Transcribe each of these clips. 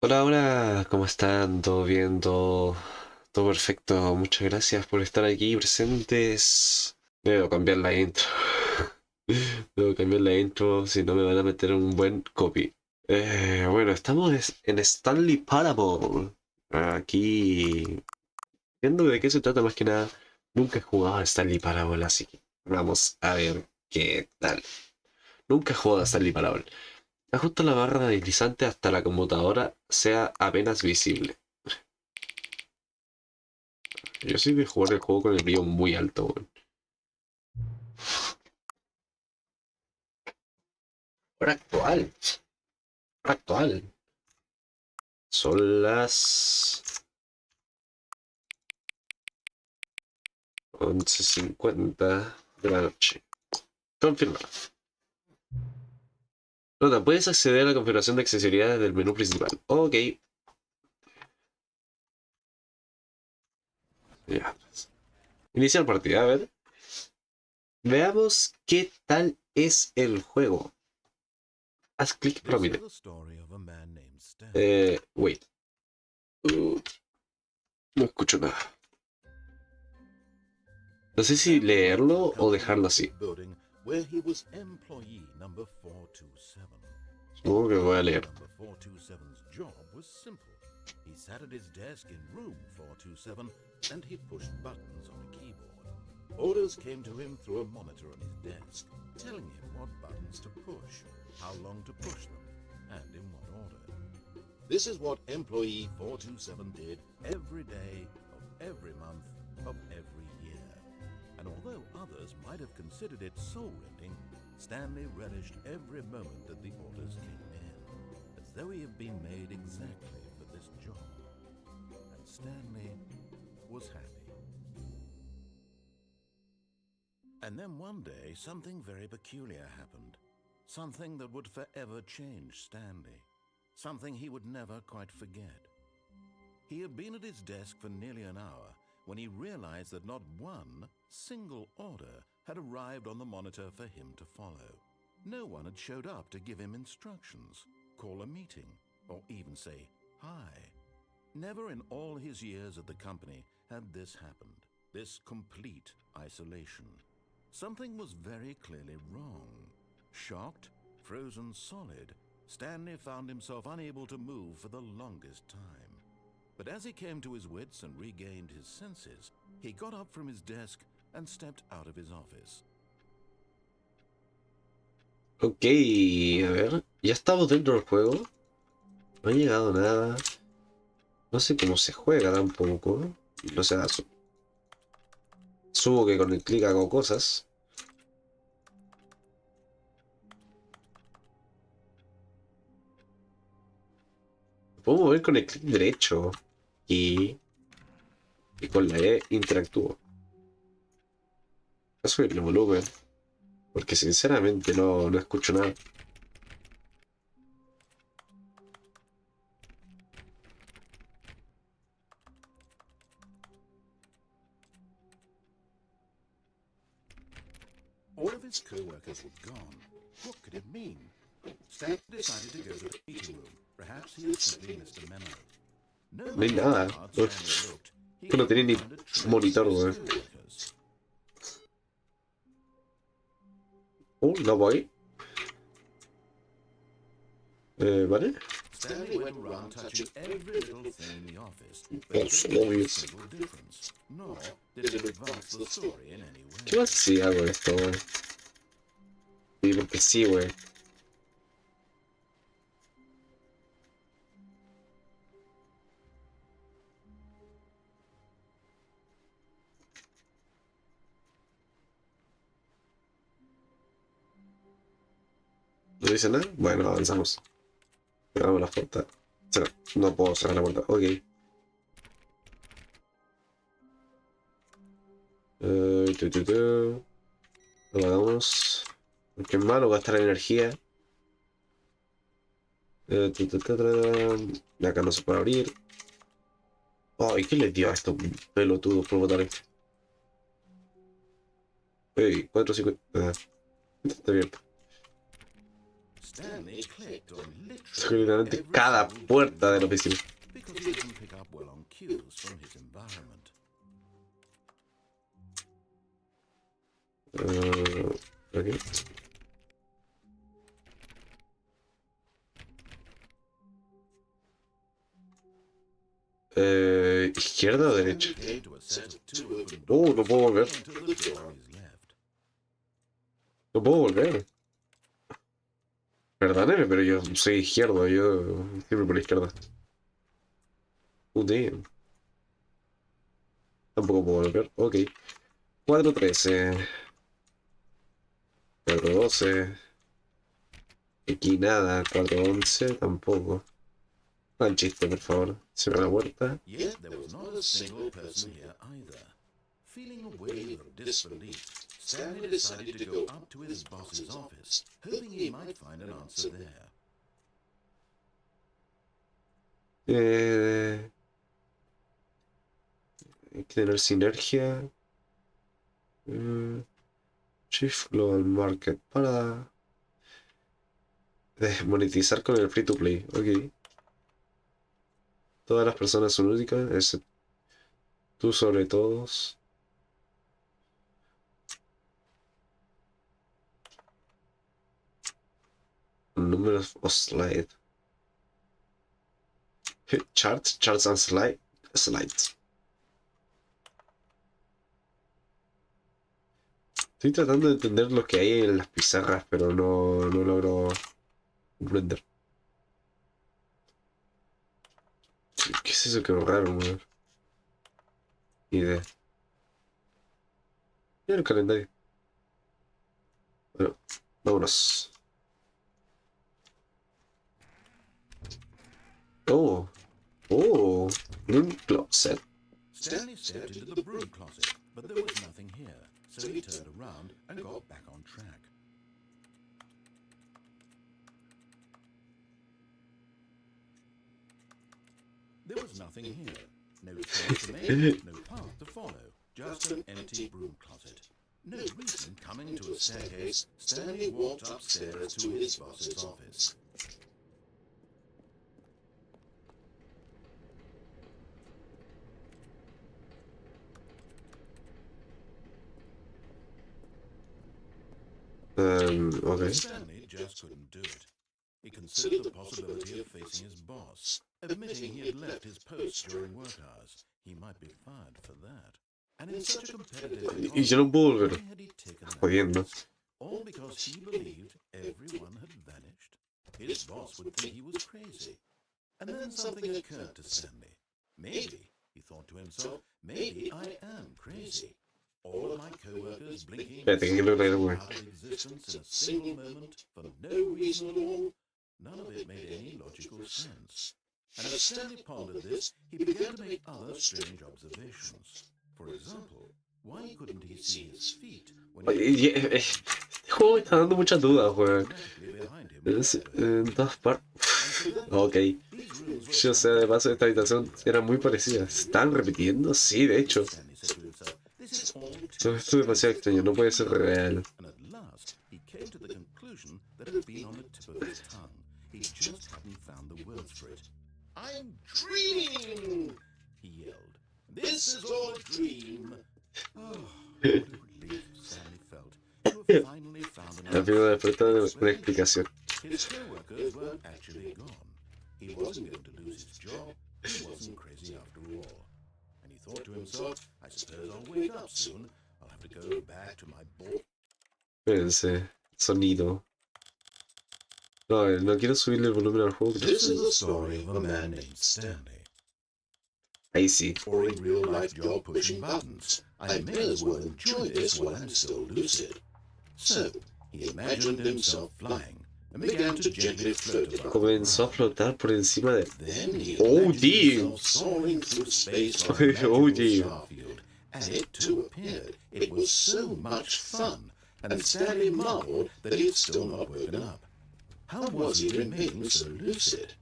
Hola, hola, ¿cómo están? ¿Todo bien? ¿Todo perfecto? Muchas gracias por estar aquí presentes. Debo cambiar la intro. Debo cambiar la intro, si no me van a meter un buen copy. Bueno, estamos en Stanley Parable. Aquí, viendo de qué se trata más que nada. Nunca he jugado a Stanley Parable, así que vamos a ver qué tal. Nunca he jugado a Stanley Parable. Ajusta la barra deslizante hasta la computadora sea apenas visible. Yo soy de jugar el juego con el brillo muy alto, weón. Hora actual. Hora actual. Son las 11:50 de la noche. Confirmado. Nota, puedes acceder a la configuración de accesibilidad desde el menú principal. Ok. Ya. Iniciar partida, a ver. Veamos qué tal es el juego. Haz clic promete. Wait. Uh, no escucho nada. No sé si leerlo o dejarlo así. Supongo que voy a leer. He sat at his desk in room 427 and he pushed buttons on a keyboard. Orders came to him through a monitor on his desk, telling him what buttons to push, how long to push them, and in what order. This is what employee 427 did every day of every month of every year. And although others might have considered it soul-rending, Stanley relished every moment that the orders came in, as though he had been made exactly for this job. And Stanley was happy. And then one day, something very peculiar happened. Something that would forever change Stanley. Something he would never quite forget. He had been at his desk for nearly an hour when he realized that not one single order had arrived on the monitor for him to follow. No one had showed up to give him instructions, call a meeting, or even say hi. Never in all his years at the company had this happened, this complete isolation. Something was very clearly wrong. Shocked, frozen solid, Stanley found himself unable to move for the longest time. But as he came to his wits and regained his senses, he got up from his desk and stepped out of his office. Ok, a ver. Ya estamos dentro del juego. No ha llegado nada. No sé cómo se juega tampoco. O sea, subo que con el clic hago cosas. Me puedo mover con el clic derecho. Y con la E interactúo. Voy a subir el volumen. Porque sinceramente no escucho nada. All of his co-workers were gone. What could it mean? Stanley decided to go to the meeting room. Perhaps he had simply missed a memo. No No hay matter how nada. hard Stanley looked, he Esto no tiene couldn't ni find a trace monitor, of his weón. co-workers. No voy. Vale. Stanley went around touching every little thing in the office, but Los couldn't make a obvios. single difference, nor did it advance the story in any ¿Qué way. más si hago esto, weón? Sí, porque sí, weón. ¿No dice nada? Bueno, avanzamos. Cerramos la puerta. No puedo cerrar la puerta. Ok. Lo hagamos. Porque es malo gastar energía. Acá no se puede abrir. Ay, ¿qué le dio a estos pelotudos por botar esto? Ey, 450. Está abierto. Stanley clicked on Literalmente literally cada every single puerta de la door oficina. because he didn't pick up well on cues from his environment. Ok. ¿Izquierda o derecha? Stanley came to a set of two open No doors puedo volver. into the door on his left. No puedo volver. Perdóneme, pero yo soy izquierdo. Yo siempre por la izquierda. Damn. Tampoco puedo volver. Ok. 4-13. 4-12. Aquí nada. 4-11. Tampoco. No chiste, por favor. Cierra la puerta. Yet there was not a single person here either. Feeling a wave of disbelief, Stanley decided to go up to his boss's office, hoping he might find an answer there. Hay que tener sinergia. Shift Global Market para monetizar con el free to play. Ok. Todas las personas son únicas, excepto tú sobre todos. Números o slide. Charts and slides. Estoy tratando de entender lo que hay en las pizarras, pero no logro comprender. ¿Qué es eso que raro, weón? Ni idea. Mira el calendario. Bueno, vámonos. Oh, un closet. Stanley stepped into the broom closet, but there was nothing here, so he turned around and got back on track. There was nothing here. No choice to make, no path to follow, just an empty broom closet. No reason coming to a staircase, Stanley walked upstairs to his boss's office. Okay. Stanley just couldn't do it. He considered the possibility of facing his boss, admitting he had left his post during work hours. He might be fired for that. And in such a competitive Y yo no puedo volver. why had he taken that Jodiendo. risk? All because he believed everyone had vanished. His boss would think he was crazy. And then something occurred to Stanley. Maybe, he thought to himself, maybe I am crazy. All of my co-workers blinking out of existence in a single moment for no reason at all. None of it made any logical sense. And as Stanley pondered this, he began to make other strange observations. For example, why couldn't he see his feet when he Este juego me está dando muchas dudas, weón. directly behind him? En todas partes. Ok. Yo sé, de paso, esta habitación era muy parecida. ¿Se están repitiendo? Sí, de hecho. Stanley said to himself, "This is all Esto es demasiado extraño, no puede ser real. And at last, he came to the conclusion that it had been on the tip of his tongue. He just hadn't found the words for it. I'm dreaming! He yelled. This is all a dream! Oh, what a relief Stanley felt. To have finally found an La primera answer. despertar de una explicación. His co-workers weren't actually gone. He wasn't going to lose his job. He wasn't crazy after all. And he thought to himself, I suppose I'll wake up soon. I'll have to go back to my board. Espérense. Sonido. No, no quiero subirle el volumen al juego. This is the story of a man named Stanley. Ahí sí. Boring real-life job pushing buttons. I may as well enjoy this while I'm still lucid. So, he imagined himself flying and began to gently float above. Comenzó a flotar por encima de... Then he Oh, imagined dear. himself soaring through space on a Oh, magical dear. starfield, and it too appeared. It was so much fun, and Stanley marveled that he had still not woken up. How was he remaining so lucid?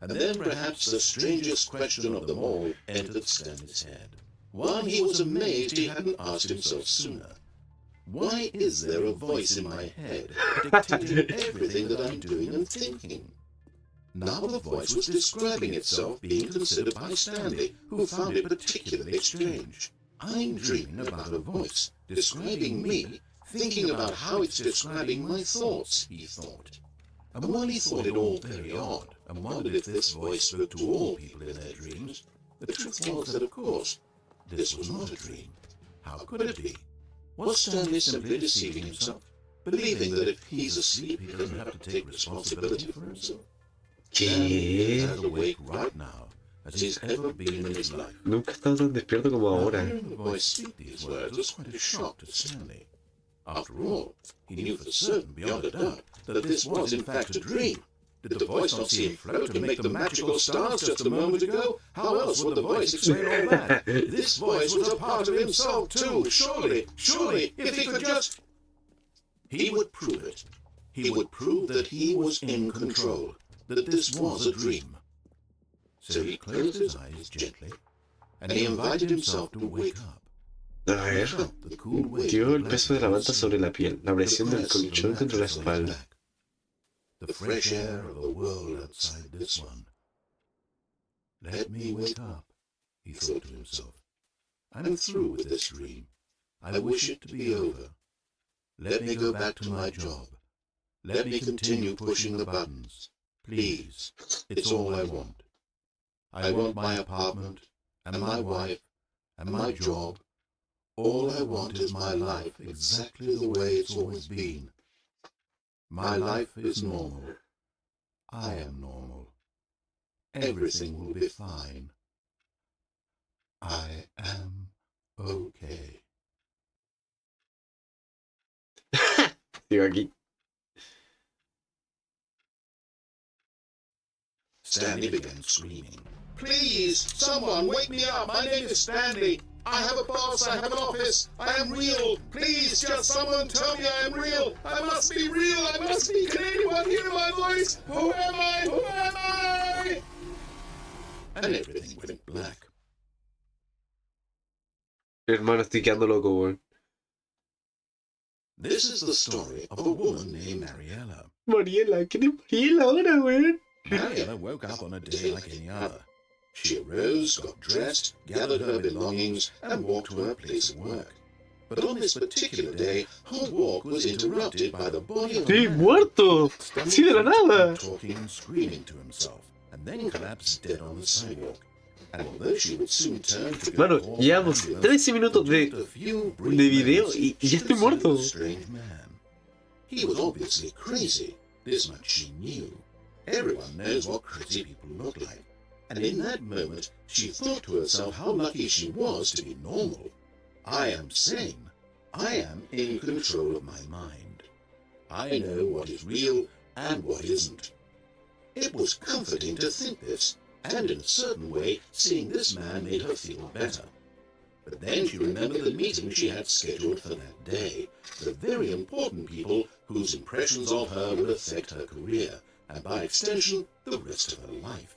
And then perhaps the strangest question of them all entered Stanley's head. One he was amazed he hadn't asked himself sooner. Why is there a voice in my head dictating everything that I'm doing and thinking? Now the voice was describing itself being considered by Stanley, who found it particularly strange. I'm dreaming about a voice describing me, thinking about how it's describing my thoughts, he thought. And while he thought it all very odd, and wondered if this voice spoke to all people in their dreams, the truth was that, of course, this was not a dream. How could it be? Was Stanley simply deceiving himself, believing that if he's asleep, he doesn't have to take responsibility for himself? Stanley is as awake right now as he's ever been in his life. Nunca he estado tan despierto como ahora. Hearing the voice speak these words was quite a shock to Stanley. After all, he knew for certain, beyond a doubt, that this was in fact a dream. Did the voice not see him float and make the magical stars just a moment ago? How else would the voice explain all that? This voice was a part of himself too, surely, if he could just... He would prove it. He would prove that he was in control, that this was a dream. So he closed his eyes gently, and he invited himself to wake up. A ver. Dio el peso de la manta sobre la piel, la presión del colchón contra la espalda. The fresh air of the world outside this one. Let me wake up, he thought to himself. I'm through with this dream. I wish it to be over. Let me go back to my job. Let me continue pushing the buttons. Please, it's all I want. I want my apartment, and my wife, and my job. All I want is my life exactly the way it's always been. My life is normal. I am normal. Everything will be fine. I am okay. Sigo aquí. Stanley began screaming. Please, someone wake me up. My name is Stanley. I have a boss, I have an office, I am real. Please, just someone tell me I am real. I must be real, I must be. Can anyone hear my voice? Who am I? Who am I? And everything went black. Hermano, estoy quedando loco, weón. This is the story of a woman named Mariella. Mariela, ¿quién es Mariela ahora, weón? Mariella woke up on a day like any other. She arose, got dressed, gathered her belongings, and walked to her place of work. But on this particular day, her walk was interrupted by the body of a ¡Sí, man. muerto! ¡Sí, de la nada! Talking and screaming to himself, and then collapsed dead on the sidewalk. And although she would soon turn to go Mano, call llevamos the ambulance, 13 minutos just a few brief de video moments, y she ya estoy considered muerto. the strange man. He was obviously crazy. This much she knew. Everyone knows what crazy people look like. And in that moment, she thought to herself how lucky she was to be normal. I am sane. I am in control of my mind. I know what is real and what isn't. It was comforting to think this, and in a certain way, seeing this man made her feel better. But then she remembered the meeting she had scheduled for that day, the very important people whose impressions of her would affect her career, and by extension, the rest of her life.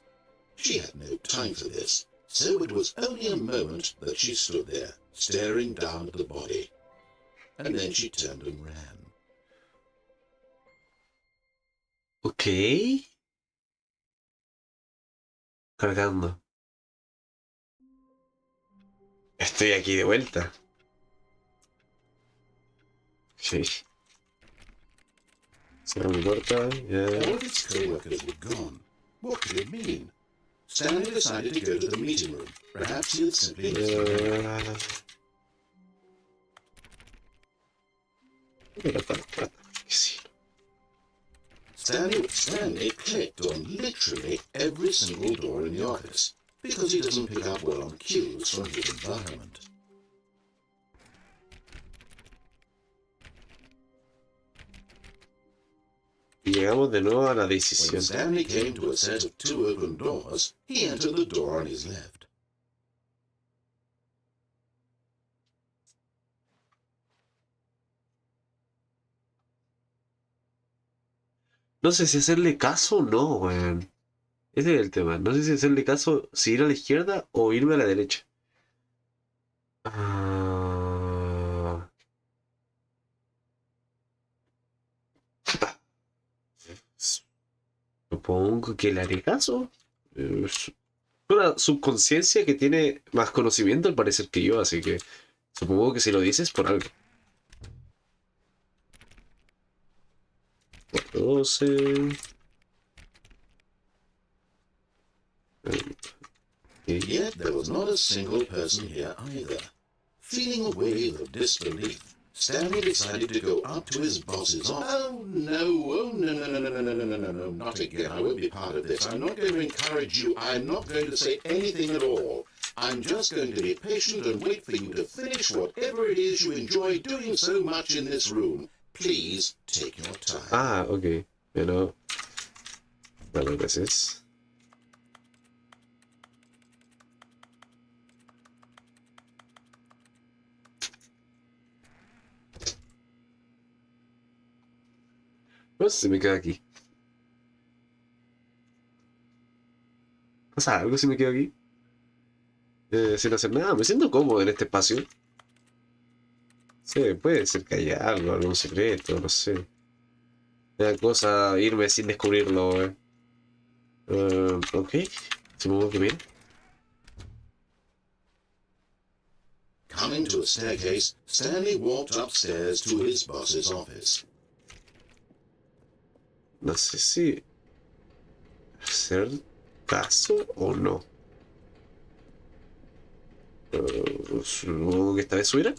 She had no time for this, so it was only a moment that she stood there, staring down at the body. And then she turned and ran. Ok. Cargando. Estoy aquí de vuelta. Sí. Cierro mi puerta. Ya. All of his co-workers were gone. What could it mean? Stanley decided to go to the meeting room. Perhaps he had simply Stanley clicked on literally every single door in the office, because he doesn't pick up well on cues from his environment. Y llegamos de nuevo a la When decisión. Stanley came to a set of 2 open doors, he entered the door on his left. No sé si hacerle caso o no, weón. Ese es el tema. No sé si hacerle caso, si ir a la izquierda o irme a la derecha. Ah, Supongo que le haré caso. Es una subconsciencia que tiene más conocimiento al parecer que yo, así que supongo que si lo dices por algo. 12. Yet there was not a single person here either. Feeling a wave of disbelief, Stanley decided to go up to his boss's office. Oh no, no, not again. I won't be part of this. I'm not going to encourage you. I'm not going to say anything at all. I'm just going to be patient and wait for you to finish whatever it is you enjoy doing so much in this room. Please take your time. Ah, ok. Pero... Vale, gracias. No sé si me quedo aquí. ¿Pasa algo si me quedo aquí? Sin hacer nada. Me siento cómodo en este espacio. Sí, puede ser que haya algo, algún secreto, no sé. Una cosa, irme sin descubrirlo, ok. Supongo que bien. Coming to a staircase, Stanley walked upstairs to his boss's office. No sé si hacer caso o no. Supongo que esta vez subirá.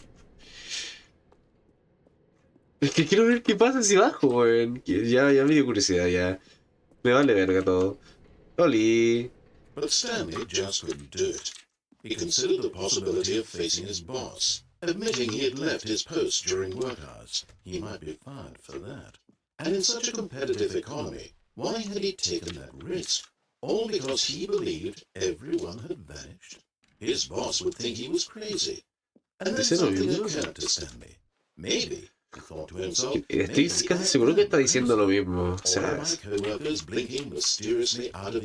Es que quiero ver qué pasa si bajo, weón. Ya me dio curiosidad, ya. Me vale verga todo. Oli. But Stanley just couldn't do it. He considered the possibility of facing his boss, admitting he had left his post during work hours. He might be fired for that. And in such a competitive economy, why had he taken that risk? All because he believed everyone had vanished. His boss would think he was crazy. And then something occurred to Stanley. Maybe, he thought to himself, estoy casi seguro que está diciendo lo mismo. O sea,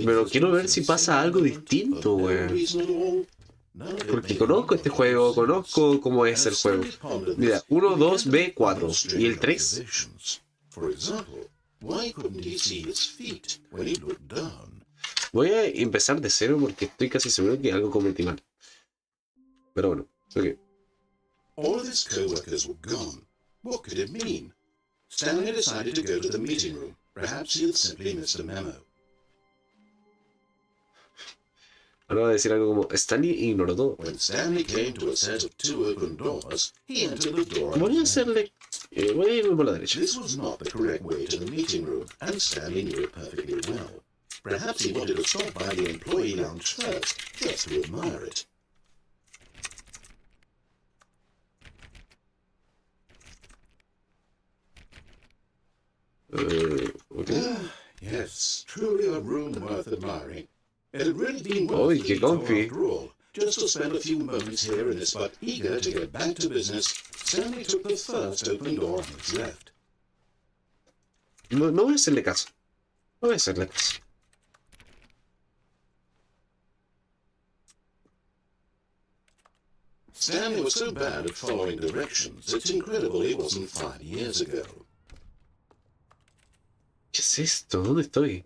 pero quiero ver si pasa algo distinto, weón. Porque conozco este juego, conozco cómo es el juego. Mira, 1, 2, B, 4. ¿Y el 3? Voy a empezar de cero porque estoy casi seguro que algo cometí mal. Pero bueno, ok. All of his co-workers were gone. What could it mean? Stanley decided to go to the meeting room. Perhaps he had simply missed a memo. Ahora voy a decir algo como Stanley ignoró todo. When Stanley came to a set of 2 open doors, he entered the door. Voy a hacerle... voy a irme por la derecha. This was not the correct way to the meeting room, and Stanley knew it perfectly well. Perhaps he wanted to stop by the employee lounge first, just to admire it. Okay. Yes, truly a room worth admiring. It had really been Oh, worth qué comfy. after all. Just to spend a few moments here in this, but eager to get back to business, Stanley took the first open door on his left. No voy a hacerle caso. No voy a hacerle caso. Stanley was so bad at following directions, it's incredible he wasn't 5 years ago. ¿Qué es esto? ¿Dónde estoy?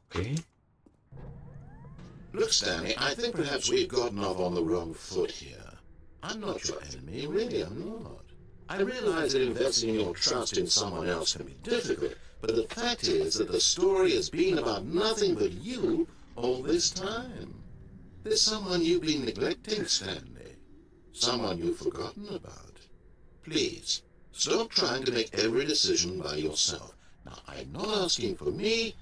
Ok. Look, Stanley, I think perhaps we've gotten off on the wrong foot here. I'm not your enemy, really, I'm not. I realize that investing your trust in someone else can be difficult, but the fact is that the story has been about nothing but you all this time. There's someone you've been neglecting, Stanley. Someone you've forgotten about. Please, stop trying to make every decision by yourself. Now, I'm not asking for me.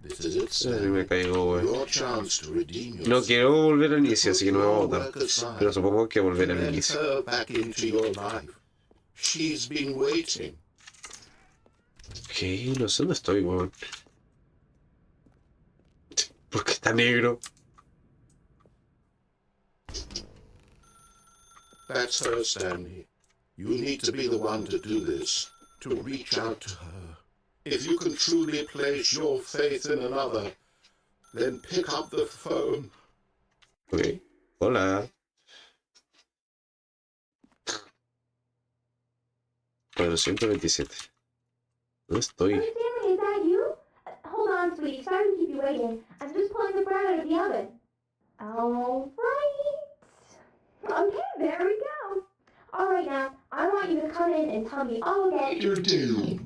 This is it, Stanley. Me caigo, Your chance to redeem yourself. No quiero volver al inicio, así que no me voy a votar. Pero supongo que volver al inicio. Let her back into your life. She's been waiting. Ok, no sé dónde estoy, weón. ¿Por qué está negro? That's her, Stanley. You need to be the one to do this, to reach out to her. If you can truly place your faith in another, then pick up the phone. Ok, hola. 427. No estoy. Oh, Stanley, is that you? Hold on, sweetie. Sorry to keep you waiting. I'm just pulling the bread out of the oven. All right. Okay, there we go. All right, now, I want you to come in and tell me all about your day.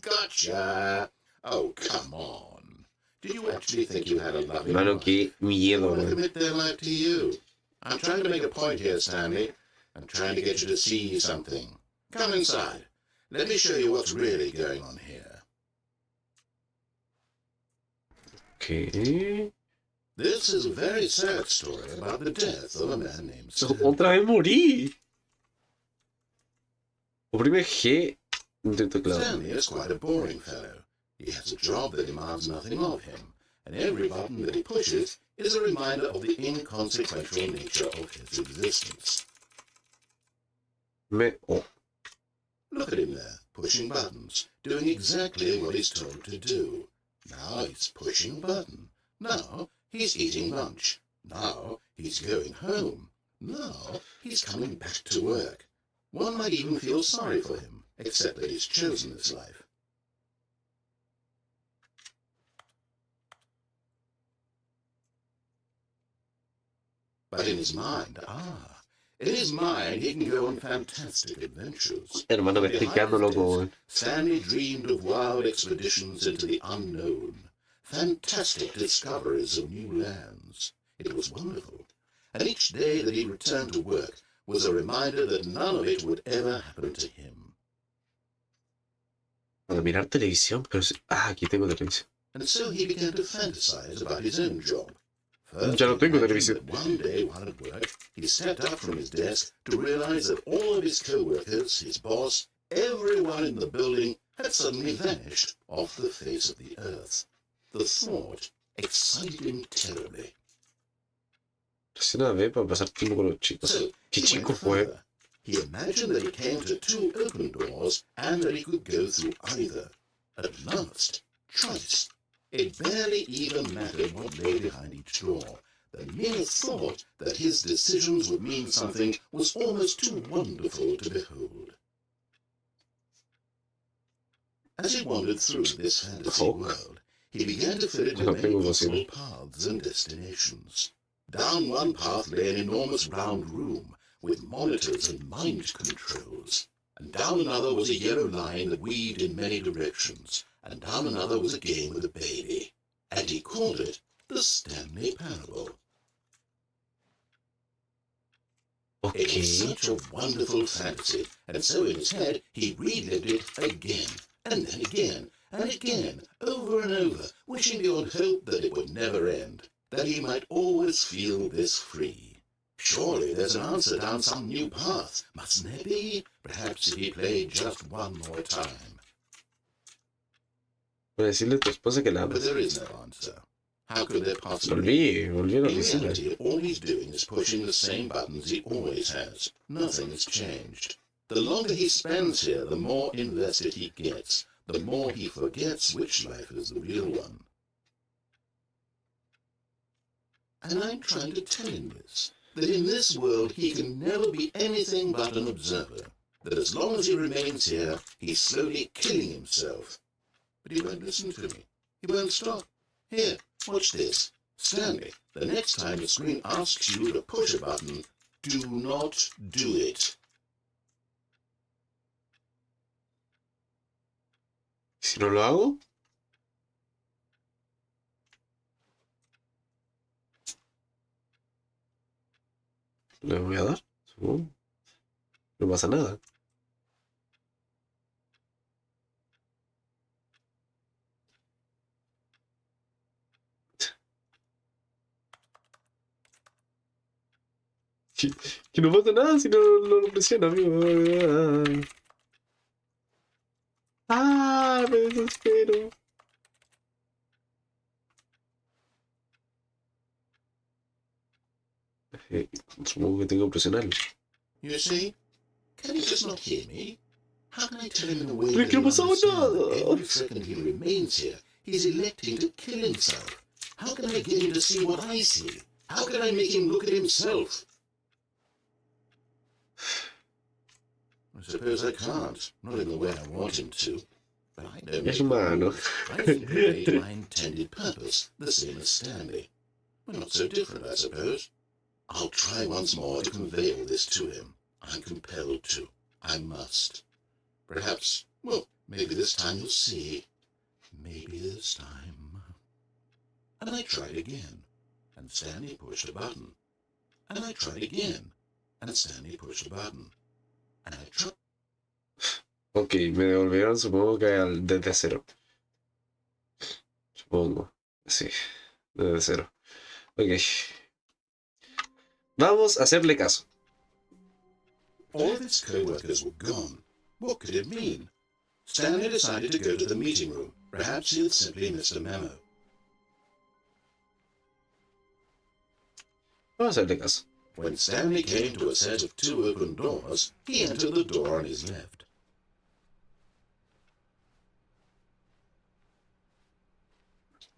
Gotcha. Oh, come on. Do you actually think you had a loving Hermano, life? qué They miedo, want to weón. commit their life to you. I'm trying to make a point here, Stanley. I'm trying to get you to see something. Come inside. Let me show you what's really going on here. ¿Qué? This is a very sad story about the death of a man named Stanley. Otra vez morí. Oprime G de teclado. Stanley is quite a boring fellow. He has a job that demands nothing of him, and every button that he pushes is a reminder of the inconsequential nature of his existence. Oh. Look at him there, pushing buttons, doing exactly what he's told to do. Now he's pushing a button. Now he's eating lunch. Now he's going home. Now he's coming back to work. One might even feel sorry for him, except that he's chosen this life. But in his mind, he can go on fantastic adventures. Hermano, me estoy quedando loco, weón. Stanley dreamed of wild expeditions into the unknown, fantastic discoveries of new lands. It was wonderful, and each day that he returned to work was a reminder that none of it would ever happen to him. Para mirar televisión, pero... aquí tengo televisión. And so he began to fantasize about his own job. First, Ya no tengo he imagined televisión. that one day while at work, he stepped up from his desk to realize that all of his co-workers, his boss, everyone in the building had suddenly vanished off the face of the earth. The thought excited him terribly. Recién una vez para pasar tiempo con los chicos. So ¿Qué he chico went fue? further. He imagined that he came to 2 open doors and that he could go through either. At last, choice. It barely even mattered what lay behind each door. The mere thought that his decisions would mean something was almost too wonderful to behold. As he wandered through this fantasy world, he began to fill it with many possible paths and destinations. Down one path lay an enormous round room with monitors and mind controls, and down another was a yellow line that weaved in many directions, and down another was a game with a baby, and he called it the Stanley Parable. It was such a wonderful fantasy, and so in his head he relived it again, and then again, and again, over and over, wishing beyond hope that it would never end, that he might always feel this free. Surely there's an answer down some new path, mustn't there be? Perhaps if he played just one more time. Voy a decirle a tu esposa que la But amas. there is no answer. How could there possibly be? Volví a la In oficina. reality, all he's doing is pushing the same buttons he always has. Nothing has changed. The longer he spends here, the more invested he gets, the more he forgets which life is the real one. And I'm trying to tell him this, that in this world he can never be anything but an observer, that as long as he remains here, he's slowly killing himself. But he won't listen to me. He won't stop. Here, watch this. Stanley, the next time the screen asks you to push a button, do not do it. Si no lo hago, le voy a dar. Supongo. No pasa nada. Que no pasa nada si no lo presiona, amigo. Me desespero. Supongo que tengo que presionarlo. You see? Can he just not hear me? How can I tell him in a way Pero that que no he'll pasaba understand that nada. every second he remains here, he's electing to kill himself? How can I get him to see what I see? How can I make him look at himself? suppose I can't. Not in the way I want him to. But I don't Es make humano. rules. I think convey to my intended purpose, the same as Stanley. We're not so different, I suppose. I'll try once more to convey all this to him. I'm compelled to. I must. Perhaps, well, maybe this time you'll see. Maybe this time. And I tried again, and Stanley pushed a button. And I tried again, and Stanley pushed a button. And I tried. Ok, me devolvieron, supongo que desde cero. Supongo. Sí, desde cero. Ok. Vamos a hacerle caso. All of his co-workers were gone. What could it mean? Stanley decided to go to the meeting room. Perhaps he had simply missed a memo. Vamos a hacerle caso. When Stanley came to a set of 2 open doors, he entered the door on his left.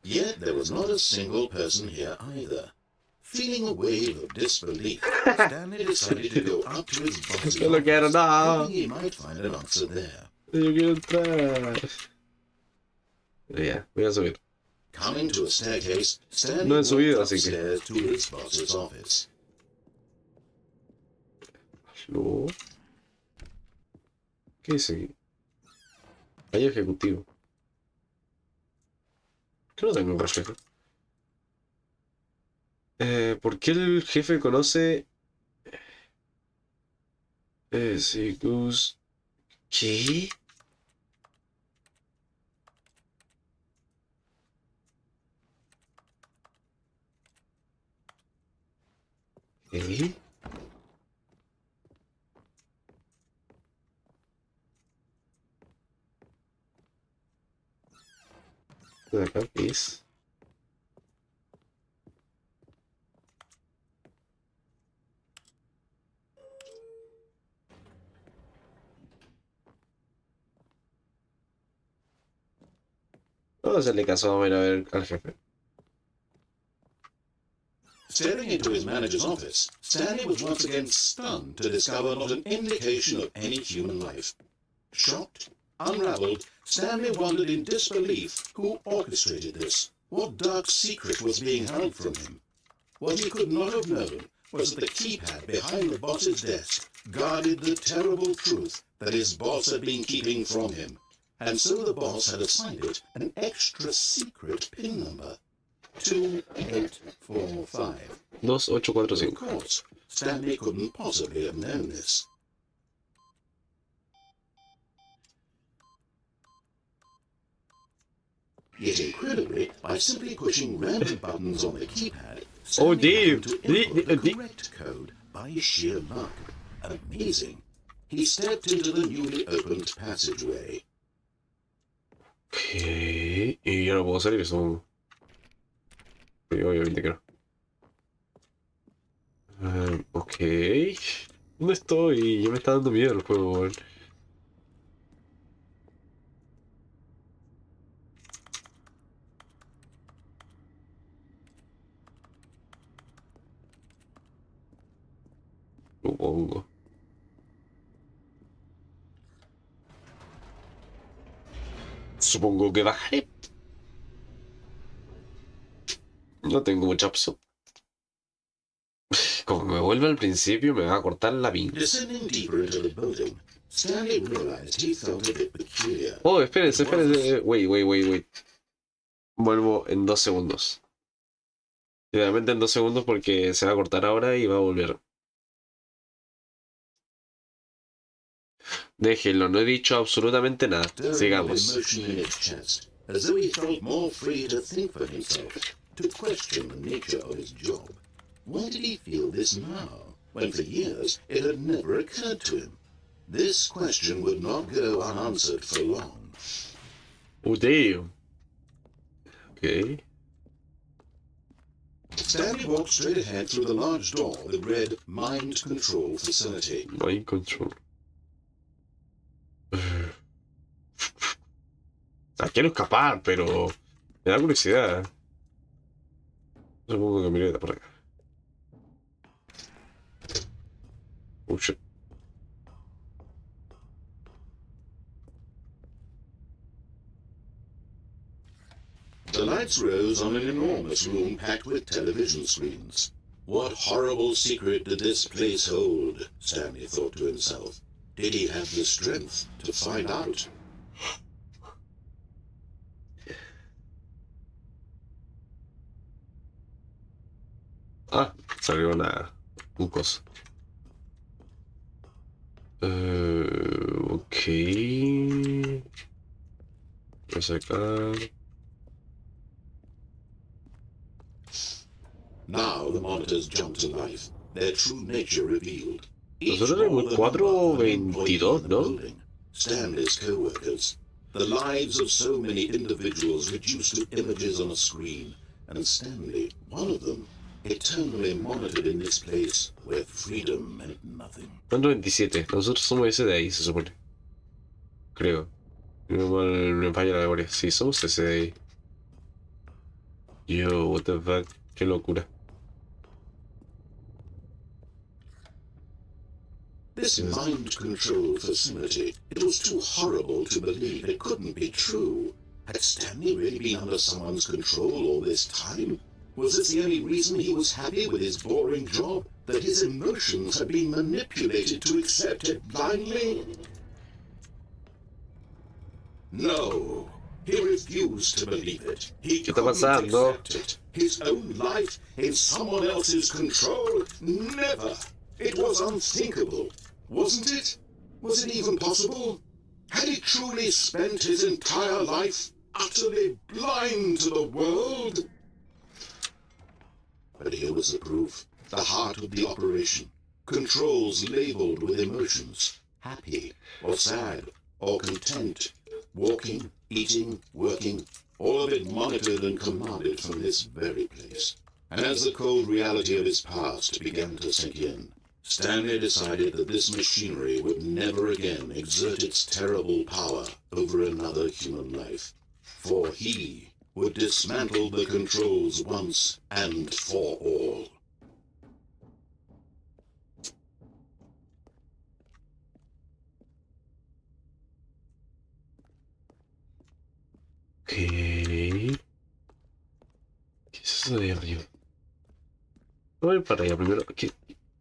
Yet there was not a single person here either. Feeling a wave of disbelief, Stanley decided to go up to his boss's Yo lo quiero, office, no. hoping he might find an answer there. Yo quiero entrar. Ya, voy a subir. Coming to a staircase, Stanley No he walked subido, así que. upstairs to his boss's office. No. ¿Qué dice aquí? Hay ejecutivo. ¿Qué no tengo un reflejo? ¿Por qué el jefe conoce... sí, Gus... ¿Qué? ¿Eh? ¿De acá qué es? Vamos a hacerle caso, vamos a ir a ver al jefe. Staring into his manager's office, Stanley was once again stunned to discover not an indication of any human life. Shocked, unraveled, Stanley wondered in disbelief who orchestrated this. What dark secret was being held from him? What he could not have known was that the keypad behind the boss's desk guarded the terrible truth that his boss had been keeping from him. And so the boss had assigned it an extra secret PIN number. 2845. 2845. Of course, Stanley couldn't possibly have known this. Yet incredibly, by simply pushing random buttons on the keypad, Stanley happened to input the correct code by sheer luck. Amazing. He stepped into the newly opened passageway. ¿Qué? Y yo no puedo salir, eso. Sí, obviamente que no. Ok. ¿Dónde estoy? Ya me está dando miedo el juego, weón. Supongo. Supongo que bajaré. No tengo mucha opción. Como me vuelve al principio, me va a cortar la pinta. Descending deeper into the building, Stanley realized he felt a bit peculiar. Oh, espérense, espérense. Wait. Vuelvo en 2 segundos. Literalmente en 2 segundos porque se va a cortar ahora y va a volver. Déjenlo, no he dicho absolutamente nada. Sigamos. Emotion in his chest, as though he felt more free to think for himself, to question the nature of his job. Why did he feel this now, when for years it had never occurred to him? This question would not go unanswered for long. Oh, damn. Okay. Stanley walked straight ahead through the large door that read Mind Control Facility. Mind control. Quiero escapar, pero me da curiosidad. Supongo que miré de por acá. Oh, shit. The lights rose on an enormous room packed with television screens. What horrible secret did this place hold? Stanley thought to himself. Did he have the strength to find out? Ah, salió un coso. Ok. Vamos acá. Now the monitors jumped to life, their true nature revealed. Nosotros tenemos 4:22, ¿no? Stanley's co-workers. The lives of so many individuals reduced to images on a screen, and Stanley, one of them, eternally monitored in this place where freedom meant nothing. 27. Nosotros somos ese de ahí, se supone. Creo. No me falla la memoria. Sí, somos ese de ahí. Yo, what the fuck. Qué locura. This mind-control facility, it was too horrible to believe. It couldn't be true. Had Stanley really been under someone's control all this time? Was this the only reason he was happy with his boring job? That his emotions had been manipulated to accept it blindly? No. He refused to believe it. He couldn't accept it. His own life in someone else's control? Never. It was unthinkable. Wasn't it? Was it even possible? Had he truly spent his entire life utterly blind to the world? But here was the proof. The heart of the operation. Controls labeled with emotions. Happy, or sad, or content. Walking, eating, working. All of it monitored and commanded from this very place. And as the cold reality of his past began to sink in, Stanley decided that this machinery would never again exert its terrible power over another human life. For he would dismantle the controls once and for all. ¿Qué? ¿Qué es eso de arriba? Voy para allá primero. ¿Qué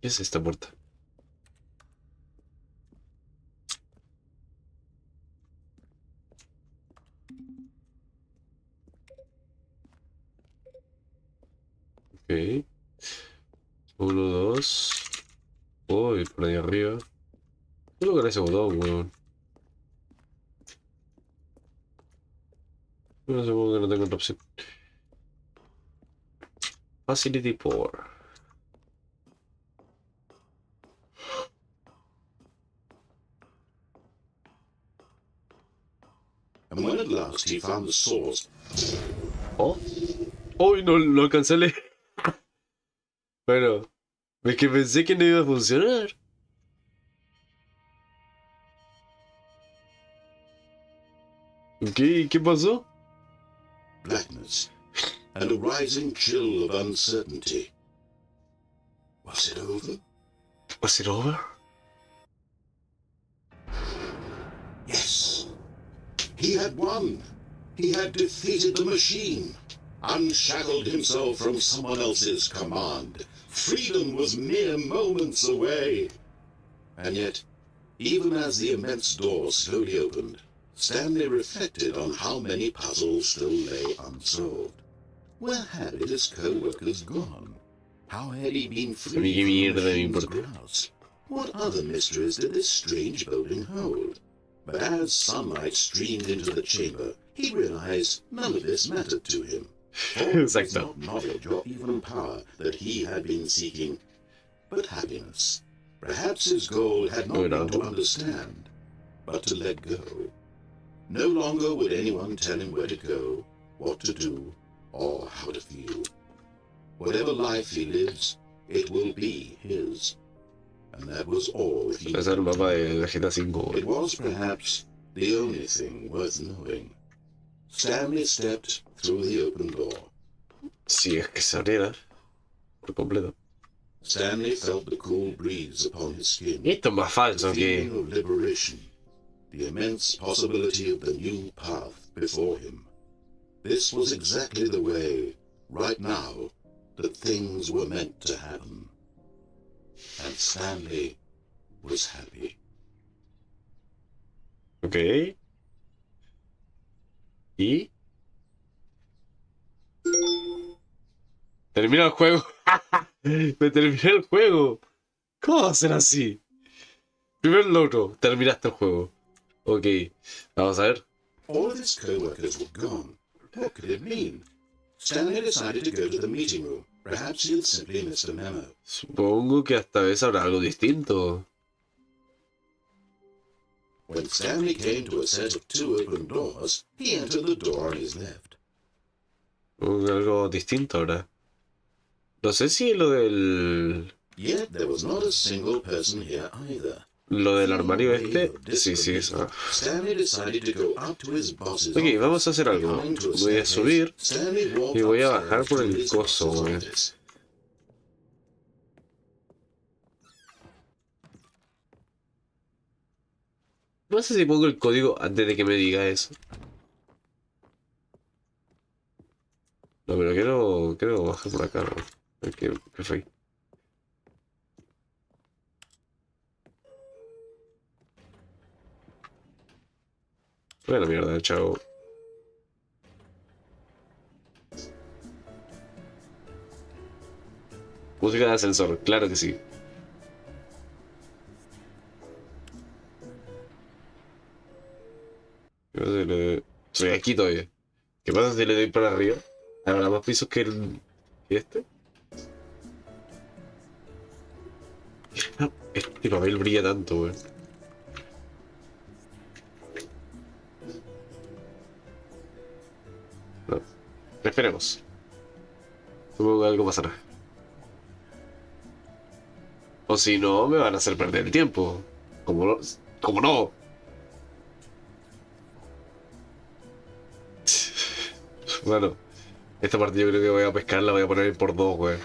es esta puerta? Ok. 1, 2. Voy por ahí arriba. ¿Qué lograr ese botón, weón? No supongo que no tengo otra opción. Facility 4. And when at last he found the source. Oh. ¡Uy! No lo alcancé a leer. Bueno, es que pensé que no iba a funcionar. ¿Qué pasó? Blackness, and a rising chill of uncertainty. Was it over? Was it over? Yes. He had won. He had defeated the machine, unshackled himself from someone else's command. Freedom was mere moments away. And yet, even as the immense door slowly opened, Stanley reflected on how many puzzles still lay unsolved. Where had his co-workers gone? How had he been free from the machine's grasp? What other mysteries did this strange building hold? But as sunlight streamed into the chamber, he realized none of this mattered to him. For it was not knowledge or even power that he had been seeking, but happiness. Perhaps his goal had not been to understand, but to let go. No longer would anyone tell him where to go, what to do, or how to feel. Whatever life he lives, it will be his. And that was all he Es el mapa de GTA 5. It was perhaps the only thing worth knowing. Stanley stepped through the open door. Si es que se abriera por completo. Stanley felt the cool breeze upon his skin. Esto es más falso The que... feeling of liberation. The immense possibility of the new path before him. This was exactly the way, right now, that things were meant to happen. And Stanley was happy. Ok. ¿Y? Termina el juego. Me terminé el juego. ¿Cómo va a ser así? Primer logro, terminaste el juego. Ok, vamos a ver. All of his co-workers were gone. What could it mean? Stanley decided to go to the meeting room. Perhaps he had simply missed a memo. Supongo que esta vez habrá algo distinto. When Stanley came to a set of 2 open doors, he entered the door on his left. Algo distinto ahora. No sé si lo del... Yet there was not a single person here either. Lo del armario este. Sí, sí, eso. Stanley decided to go up to his boss's Ok, vamos a hacer algo. Voy a subir y voy a bajar por el coso, güey. No sé si pongo el código antes de que me diga eso. No, pero quiero bajar por acá, ¿no? ¿Qué fue? Bueno, mierda, chao. Música de ascensor, claro que sí. ¿Qué pasa si le doy? Soy aquí todavía. ¿Qué pasa si le doy para arriba? ¿Habrá más pisos que que este? Este papel brilla tanto, weón. No. Esperemos. Supongo que algo pasará. O si no, me van a hacer perder el tiempo. ¿Cómo no? ¿Cómo no? Bueno, esta parte yo creo que voy a pescar, la voy a poner por 2, weón.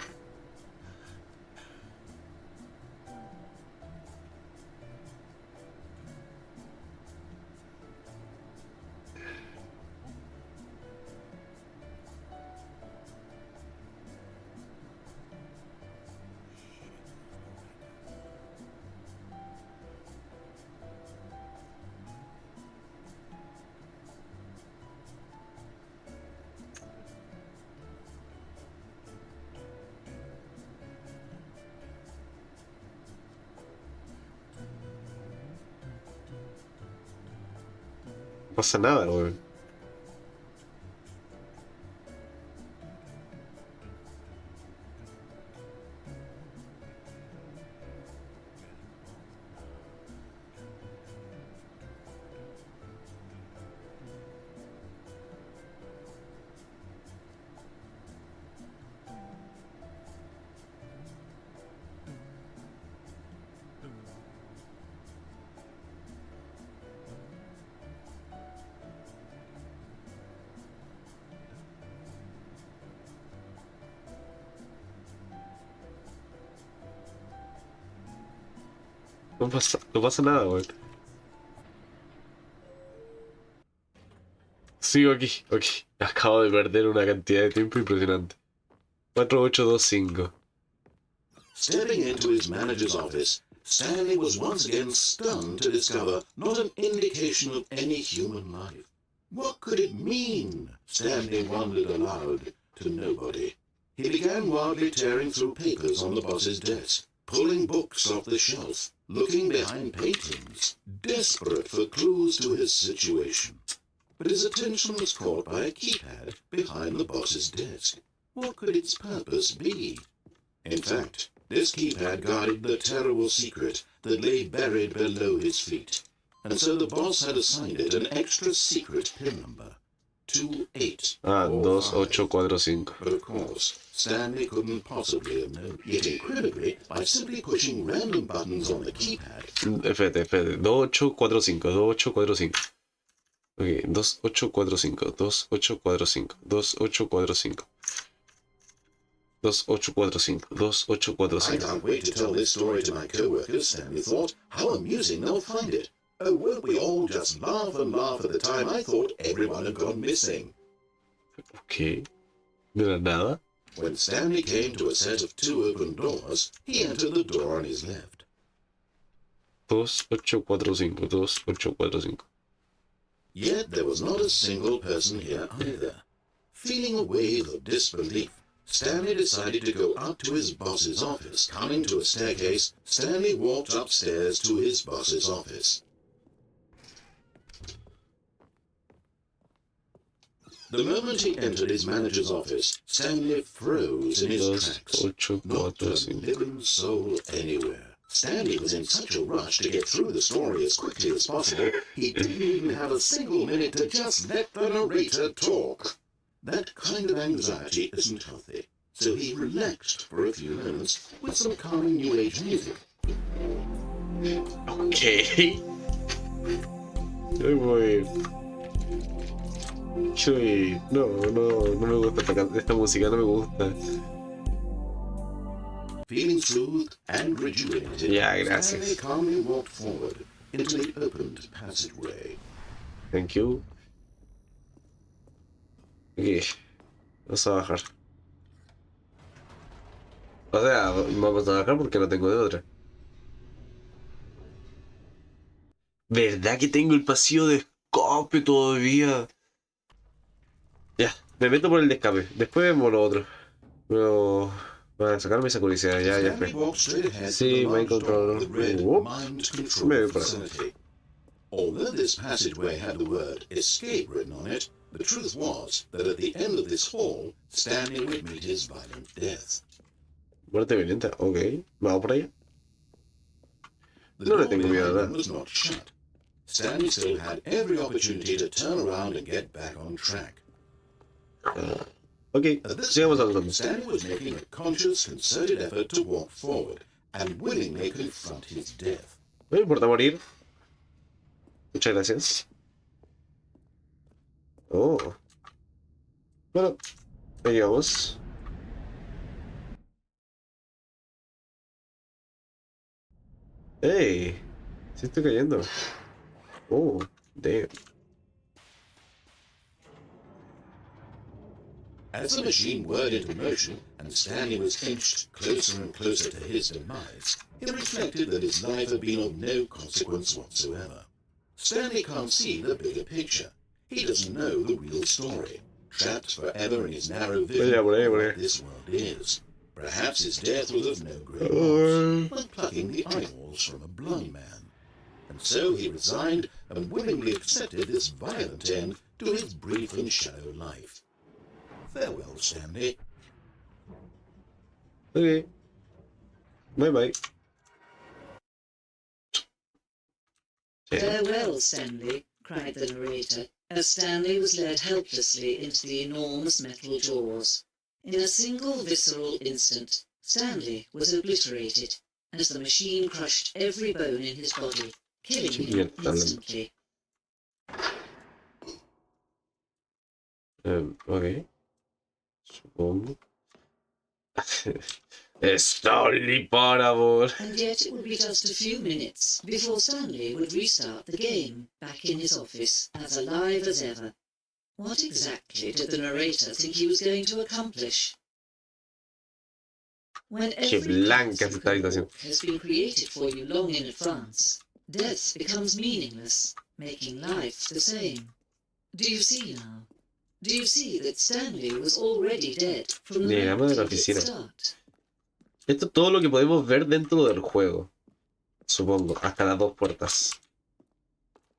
No pasa nada, weón. No pasa nada, weón. Sigo aquí, ok. Acabo de perder una cantidad de tiempo impresionante. 4825. Stepping into his manager's office, Stanley was once again stunned to discover not an indication of any human life. What could it mean? Stanley wondered aloud to nobody. He began wildly tearing through papers on the boss's desk, pulling books off the shelf, looking behind paintings, desperate for clues to his situation. But his attention was caught by a keypad behind the boss's desk. What could its purpose be? In fact, this keypad guarded the terrible secret that lay buried below his feet. And so the boss had assigned it an extra secret pin number. 28. Ah, 2845. But of course, Stanley couldn't possibly have known. Yet incredibly, by simply pushing random buttons on the keypad. Espérate. 2845, 2845. Ok, 2845, 2845, 2845. 2845, 2845. I can't wait to tell this story to my co-workers, Stanley thought. How amusing they'll find it. Oh, won't we all just laugh and laugh at the time I thought everyone had gone missing. Ok. De la nada. When Stanley came to a set of 2 open doors, he entered the door on his left. 2845. 2845. Yet there was not a single person here either. Feeling a wave of disbelief, Stanley decided to go up to his boss's office. Coming to a staircase, Stanley walked upstairs to his boss's office. The moment he entered his manager's office, Stanley froze in his tracks. Not a 2845. living soul anywhere. Stanley was in such a rush to get through the story as quickly as possible, he didn't even have a single minute to just let the narrator talk. That kind of anxiety isn't healthy, so he relaxed for a few moments with some calming New Age music. Ok. Muy... Chuy. No me gusta esta música, no me gusta. Feeling soothed and rejuvenated, Ya, gracias. Stanley calmly walked forward into the opened passageway. Thank you. Ok. Vamos a bajar. O sea, vamos a bajar porque no tengo de otra. ¿Verdad que tengo el pasillo de escape todavía? Ya, me meto por el de escape. Después vemos lo otro. Pero... Para sacarme esa curiosidad, ya Stanley fue. walked straight ahead Sí, to the me large encontró. door with the red Whoop. mind Me control voy para facility. Although this passageway had the word escape written on it, the truth was that at the end of this hall, Stanley would meet his violent death. Muerte violenta, ok. Vamos por allá. The No le door tengo miedo a behind nada. him was not shut. Stanley still had every opportunity to turn around and get back on track. Ok, At this sigamos point, avanzando. Stanley was making a conscious, concerted effort to walk forward and willingly confront his death. No me importa morir. Muchas gracias. Oh. Bueno, ahí llegamos. ¡Ey! Sí estoy cayendo. Oh, damn. As the machine whirred into motion and Stanley was inched closer and closer to his demise, he reflected that his life had been of no consequence whatsoever. Stanley can't see the bigger picture. He doesn't know the real story, trapped forever in his narrow vision of what this world is. Perhaps his death was of no great loss, like plucking the eyeballs from a blind man. And so he resigned and willingly accepted this violent end to his brief and shallow life. Farewell, Stanley. Ok. Bye bye. Farewell, Stanley, cried the narrator, as Stanley was led helplessly into the enormous metal jaws. In a single visceral instant, Stanley was obliterated, as the machine crushed every bone in his body, killing him instantly. Ok. Supongo. ¡Stanley, para, amor! And yet it would be just a few minutes before Stanley would restart the game, back in his office, as alive as ever. What exactly did the narrator think he was going to accomplish? When every path you can walk has been created for you long in advance, death becomes meaningless, making life the same. Do you see now? Do you see that Stanley was already dead from the moment he hit start? Esto es todo lo que podemos ver dentro del juego. Supongo, hasta las dos puertas.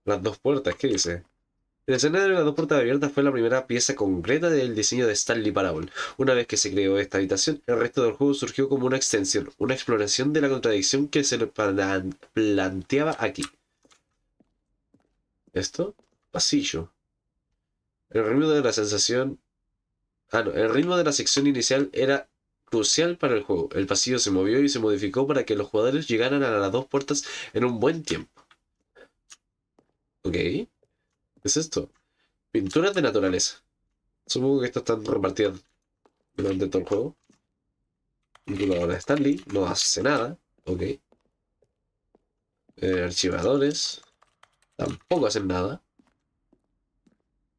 Las dos puertas, ¿qué dice? El escenario de las dos puertas abiertas fue la primera pieza concreta del diseño de Stanley Parable. Una vez que se creó esta habitación, el resto del juego surgió como una extensión, una exploración de la contradicción que se le planteaba aquí. ¿Esto? Pasillo. El ritmo de la sensación... el ritmo de la sección inicial era crucial para el juego. El pasillo se movió y se modificó para que los jugadores llegaran a las dos puertas en un buen tiempo. Ok. ¿Qué es esto? Pinturas de naturaleza. Supongo que estas están repartidas durante todo el juego. Calculadora de Stanley. No hace nada. Ok. Archivadores. Tampoco hacen nada.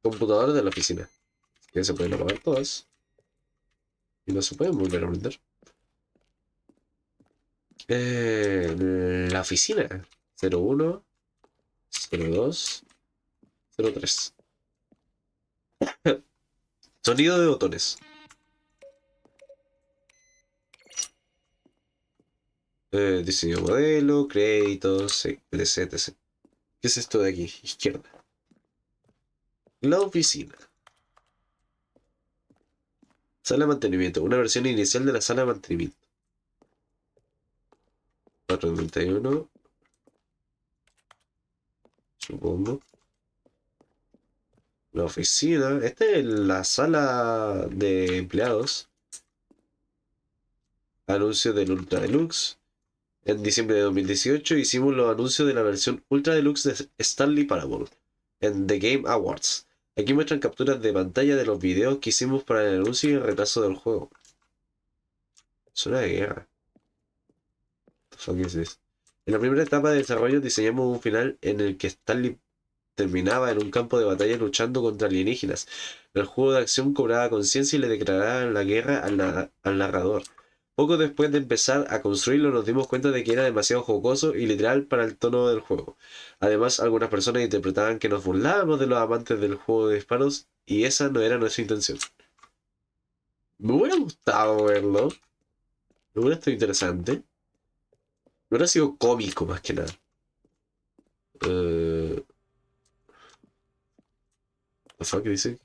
Computadores de la oficina. Que se pueden apagar todas. Y no se pueden volver a prender. La oficina. 01, 02, 03. Sonido de botones. Diseño de modelo, créditos, etc, etc. ¿Qué es esto de aquí? Izquierda. La oficina. Sala de mantenimiento. Una versión inicial de la sala de mantenimiento. 491. Supongo. La oficina. Esta es la sala de empleados. Anuncio del Ultra Deluxe. En diciembre de 2018 hicimos los anuncios de la versión Ultra Deluxe de Stanley Parable en The Game Awards. Aquí muestran capturas de pantalla de los videos que hicimos para el anuncio y el retraso del juego. Suena de guerra. What the fuck is this? En la primera etapa de desarrollo diseñamos un final en el que Stanley terminaba en un campo de batalla luchando contra alienígenas. El juego de acción cobraba conciencia y le declaraba la guerra al narrador. Poco después de empezar a construirlo nos dimos cuenta de que era demasiado jocoso y literal para el tono del juego. Además, algunas personas interpretaban que nos burlábamos de los amantes del juego de disparos y esa no era nuestra intención. Me hubiera gustado verlo. Me hubiera estado interesante. Me hubiera sido cómico más que nada. ¿Qué fuck dice?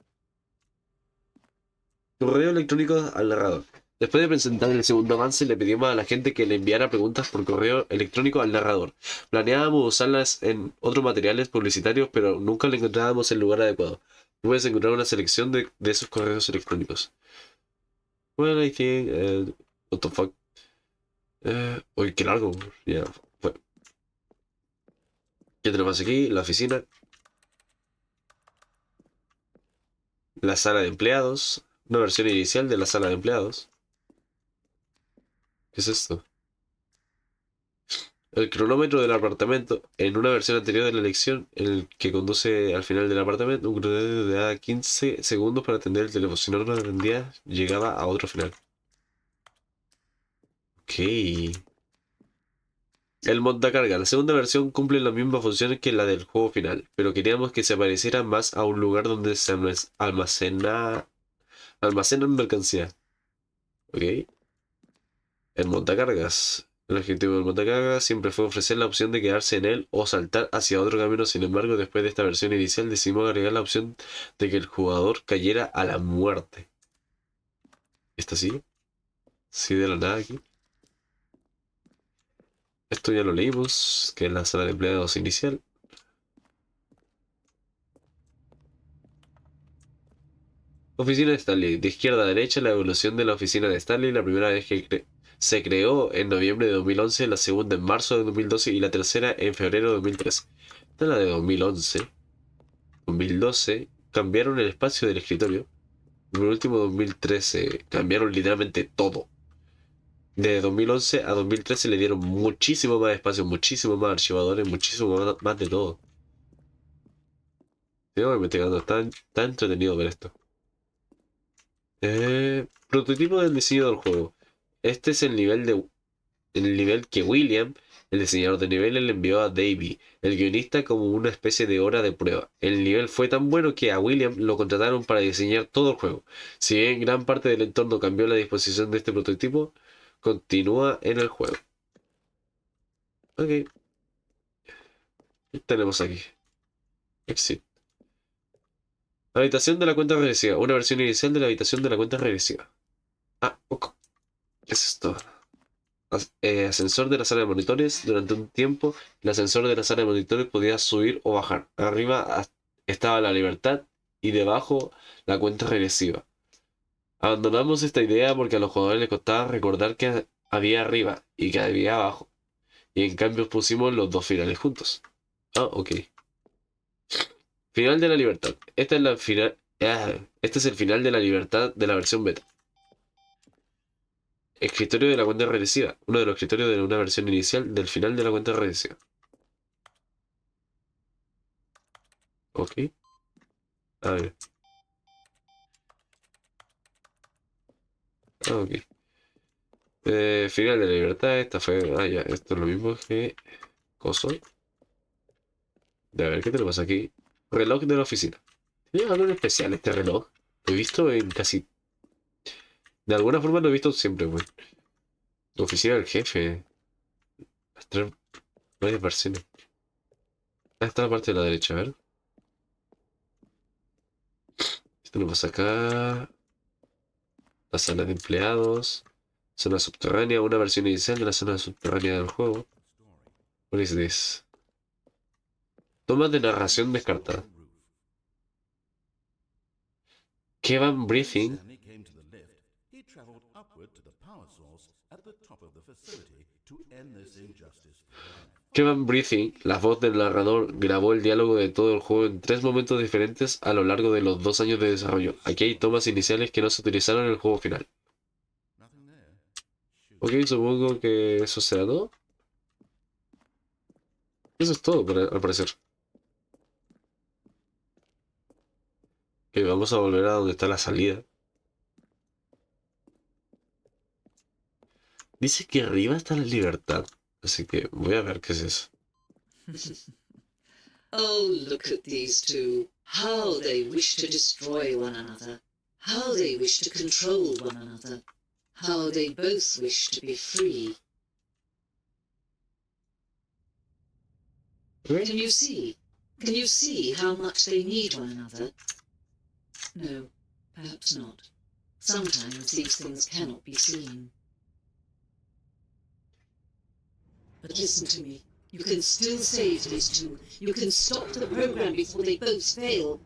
Correo electrónico al narrador. Después de presentar el segundo avance, le pedimos a la gente que le enviara preguntas por correo electrónico al narrador. Planeábamos usarlas en otros materiales publicitarios, pero nunca le encontrábamos el lugar adecuado. Puedes encontrar una selección de esos correos electrónicos. Well, I think... what the fuck? Uy, qué largo. Ya, fue. ¿Qué tenemos aquí? La oficina. La sala de empleados. Una versión inicial de la sala de empleados. ¿Qué es esto? El cronómetro del apartamento. En una versión anterior de la elección, en el que conduce al final del apartamento, un cronómetro de da 15 segundos para atender el teléfono. Si no lo atendía, llegaba a otro final. Ok. El montacarga. La segunda versión cumple las mismas funciones que la del juego final, pero queríamos que se pareciera más a un lugar donde se almacenan mercancía. Ok. El montacargas. El objetivo del montacargas siempre fue ofrecer la opción de quedarse en él o saltar hacia otro camino. Sin embargo, después de esta versión inicial decidimos agregar la opción de que el jugador cayera a la muerte. ¿Está así? Sí, de la nada aquí. Esto ya lo leímos, que es la sala de empleados inicial. Oficina de Stanley. De izquierda a derecha, la evolución de la oficina de Stanley. La primera vez que se creó en noviembre de 2011, la segunda en marzo de 2012 y la tercera en febrero de 2013. Esta es la de 2011. 2012 cambiaron el espacio del escritorio. Y por último, 2013 cambiaron literalmente todo. De 2011 a 2013 le dieron muchísimo más espacio, muchísimo más archivadores, muchísimo más de todo. Sigo investigando, está entretenido ver esto. Prototipo del diseño del juego. Este es el nivel que William, el diseñador de niveles, le envió a Davey, el guionista, como una especie de hora de prueba. El nivel fue tan bueno que a William lo contrataron para diseñar todo el juego. Si bien gran parte del entorno cambió, la disposición de este prototipo continúa en el juego. Ok. ¿Qué tenemos aquí? Exit. Habitación de la cuenta regresiva. Una versión inicial de la habitación de la cuenta regresiva. Ah, ok. ¿Qué es esto? Ascensor de la sala de monitores. Durante un tiempo, el ascensor de la sala de monitores podía subir o bajar. Arriba estaba la libertad y debajo la cuenta regresiva. Abandonamos esta idea porque a los jugadores les costaba recordar que había arriba y que había abajo. Y en cambio pusimos los dos finales juntos. Ah, ok. Final de la libertad. Este es el final de la libertad de la versión beta. Escritorio de la cuenta regresiva. Uno de los escritorios de una versión inicial del final de la cuenta regresiva. Ok. A ver. Ah, ok. Final de la libertad, esta fue... Ah, ya, esto es lo mismo que... Coso. De a ver, ¿qué tenemos aquí? Reloj de la oficina. Tiene algo especial este reloj. Lo he visto en casi... De alguna forma lo he visto siempre, güey. Oficina del jefe. Las tres... Varias versiones. Ah, está la parte de la derecha, a ver. Esto lo pasa acá. La sala de empleados. Zona subterránea, una versión inicial de la zona subterránea del juego. What is this? Toma de narración descartada. Kevin Briefing. Stanley came to the lift, he traveled upward to the power source at the top of the facility to end this injustice forever. Kevin Briefing, la voz del narrador, grabó el diálogo de todo el juego en 3 momentos diferentes a lo largo de los 2 años de desarrollo. Aquí hay tomas iniciales que no se utilizaron en el juego final. Nothing there. Ok, supongo que eso será todo. Eso es todo, al parecer. Ok, vamos a volver a donde está la salida. Dice que arriba está la libertad. Así que voy a ver qué es eso. Oh, look at these two. How they wish to destroy one another. How they wish to control one another. How they both wish to be free. Can you see? Can you see how much they need one another? No, perhaps not. Sometimes these things cannot be seen. But listen to me. You can still save these two. You can stop the program before they both fail.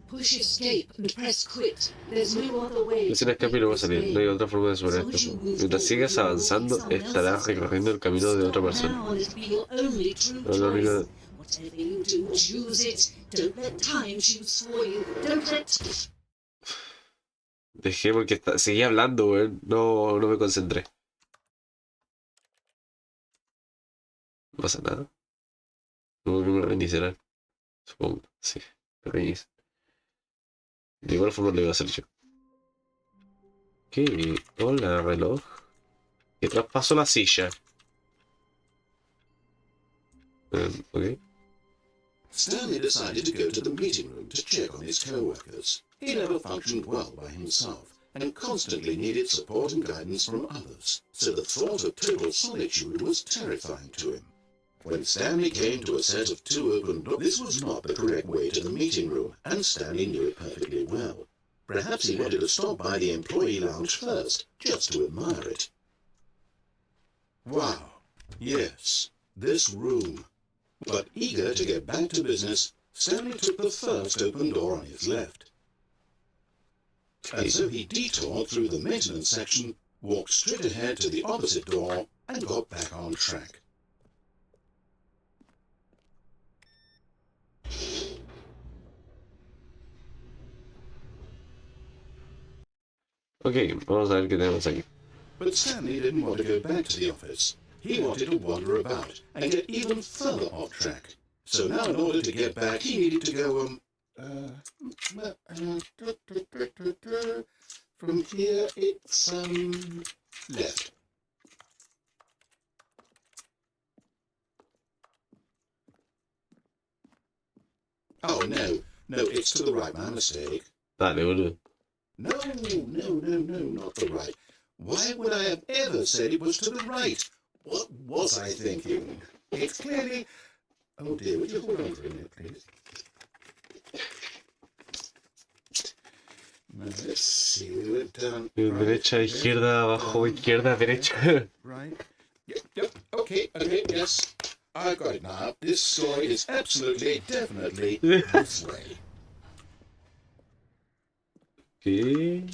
Push escape and press quit. There's no other way. Presiona escape y luego salir. No hay otra forma de superar esto. Mientras sigas avanzando, estarás recorriendo el camino de otra persona. No, lo único... Whatever you do, choose it. Don't let time choose for you. Don't let... Dejé porque seguía hablando, weón. No, no me concentré. No pasa nada. No me reiniciarán. Supongo. Sí, me reinicio. De igual forma lo iba a hacer yo. ¿Qué? Hola, reloj. Que traspaso la silla. Ok. Stanley decided to go to the meeting room to check on his co-workers. He never functioned well by himself and constantly needed support and guidance from others, so the thought of total solitude was terrifying to him. When Stanley came to a set of 2 open doors, this was not the correct way to the meeting room, and Stanley knew it perfectly well. Perhaps he wanted to stop by the employee lounge first, just to admire it. Wow, yes, this room. But eager to get back to business, Stanley took the first open door on his left. And so he detoured through the maintenance section, walked straight ahead to the opposite door, and got back on track. Ok, vamos a ver qué tenemos aquí. But Stanley didn't want to go back to the office. He wanted to wander about and get even further off track. So now in order to get back, he needed to go, from here it's, left. Oh, no, it's to the right, my mistake. Dale, boludo. No, not the right. Why would I have ever said it was to the right? What was I thinking? It's clearly... Oh dear, would you hold on for a minute, please? Let's see, we went down... Derecha, izquierda, abajo, izquierda, derecha. Right. Yep, okay, yes. I've got it now. This story is absolutely, definitely this way. ¿Qué?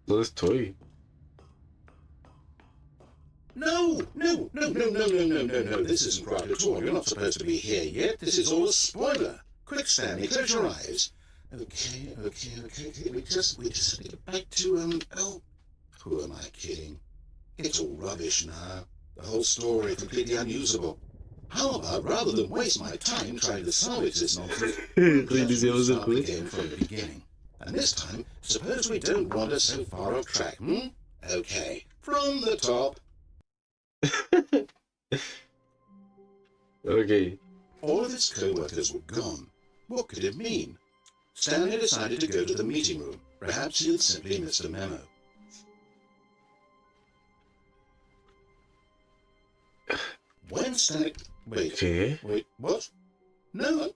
¿Dónde estoy? No. This isn't right at all. You're not supposed to be here yet. This is all a spoiler. Quick, Stanley, close your eyes. Okay. We just need to get back to, who am I kidding? It's all rubbish now. The whole story completely unusable. How about, rather than waste my time trying to salvage this nonsense, Reiniciamos el start the juego. game from the beginning? And this time, suppose we don't wander so far off track, hmm? Okay, from the top. Ok. All of his co-workers were gone. What could it mean? Stanley decided to go to the meeting room. Perhaps he had simply missed a memo. When Stanley... Wait, ¿Qué? what? No,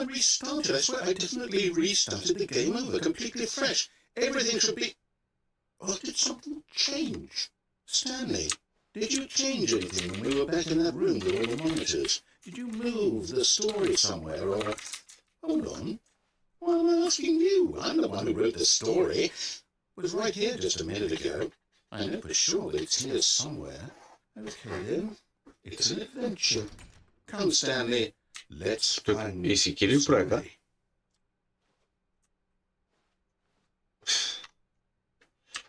I restarted. I swear I definitely restarted the game over, completely fresh. Everything should be... Or did something change? Stanley, did you change anything when we were back in that room with all the monitors? Did you move the story somewhere, or... Hold on. Why am I asking you? I'm the one who wrote the story. It was right here just a minute ago. I know for sure that it's here somewhere. Okay then. It's an adventure. Come, Stanley. Let's find ¿Y si quiero ir por acá? story.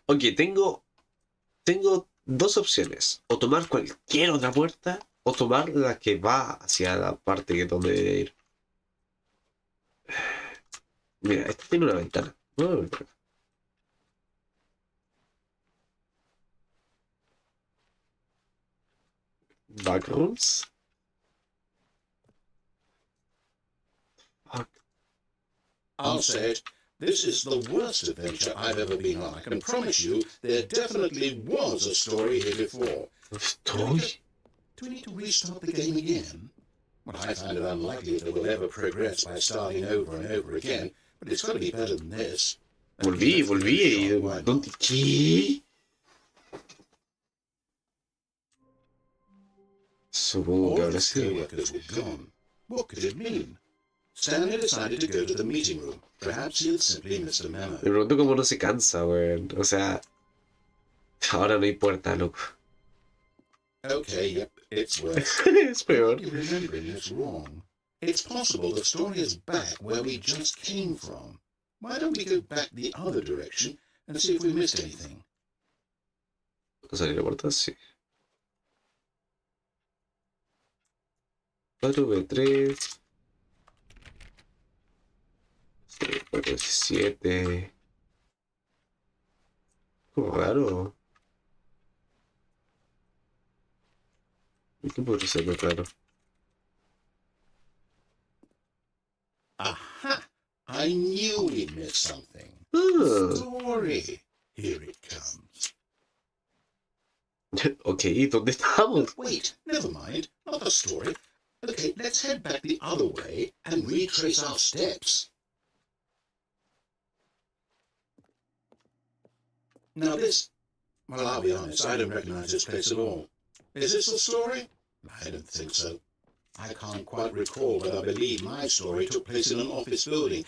Ok, tengo dos opciones. O tomar cualquier otra puerta, o tomar la que va hacia la parte que donde debe ir. Mira, esta tiene una ventana. Voy a ver por acá. Backrooms. Fuck. I'll say it. This is the worst adventure I've ever been on. I can promise you there definitely was a story here before. Estoy. Do we need to restart the game again? Well, I find it unlikely that we'll ever progress by starting over and over again, but it's got to be better than this. Volví. Why ¿Dónde? not? ¿Qué? Supongo All que of ahora his sí. co-workers were gone. What could it mean? Stanley decided to go to the meeting room. Perhaps he had simply missed a memo. Me pregunto cómo no se cansa, weón. O sea, ahora no hay puerta, loco. Okay, yep, it's worse. Es peor. You're remembering this wrong. It's possible the story is back where we just came from. Why don't we go back the other direction and see if we missed anything? ¿Salir la puerta? Sí. 4v3. 4v7. Como raro. ¿Qué podría ser muy raro? Aha! I knew we missed something. Ah, Story. Here it comes. ok, ¿dónde estamos? Wait, never mind. Not the story. Okay, let's head back the other way and retrace our steps. Now this... Well, I'll be honest, I don't recognize this place at all. Is this the story? I don't think so. I can't quite recall, but I believe my story took place in an office building.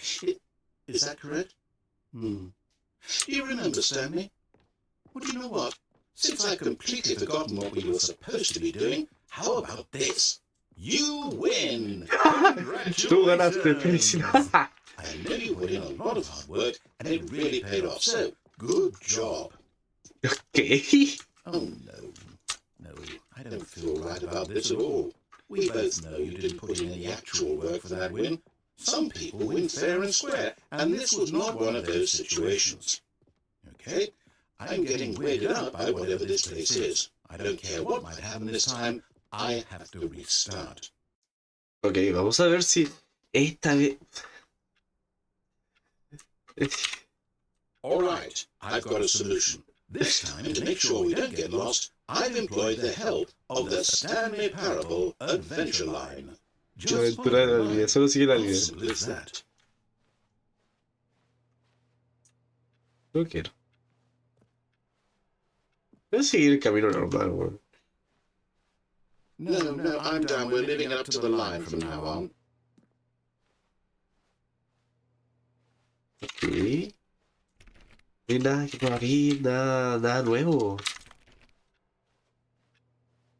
Is that correct? Do you remember, Stanley? Well, do you know what? Since I've completely forgotten what we were supposed to be doing, how about this? You win! Tú ganaste, felicidades. I know you put in a lot of hard work, and it really paid off, so good job. ¿Qué? Oh, no, I don't feel right about this at all. We both know you didn't put in any actual work for that win. Some people win fair and square, and this was not one of those situations. Okay? I'm getting weighted up by whatever this place is. I don't care what might happen this time. I have to restart. Ok, vamos a ver si esta vez... All right, I've got a solution. This time, to make sure we don't get lost, I've employed the help of the Stanley Parable Adventure Line. La aventura de la línea, solo sigue la How línea. simple is that? No quiero. Voy a seguir el camino normal, weón. No, I'm down. We're living up to the line from now on. Ok. No hay nada que por aquí, nada nuevo.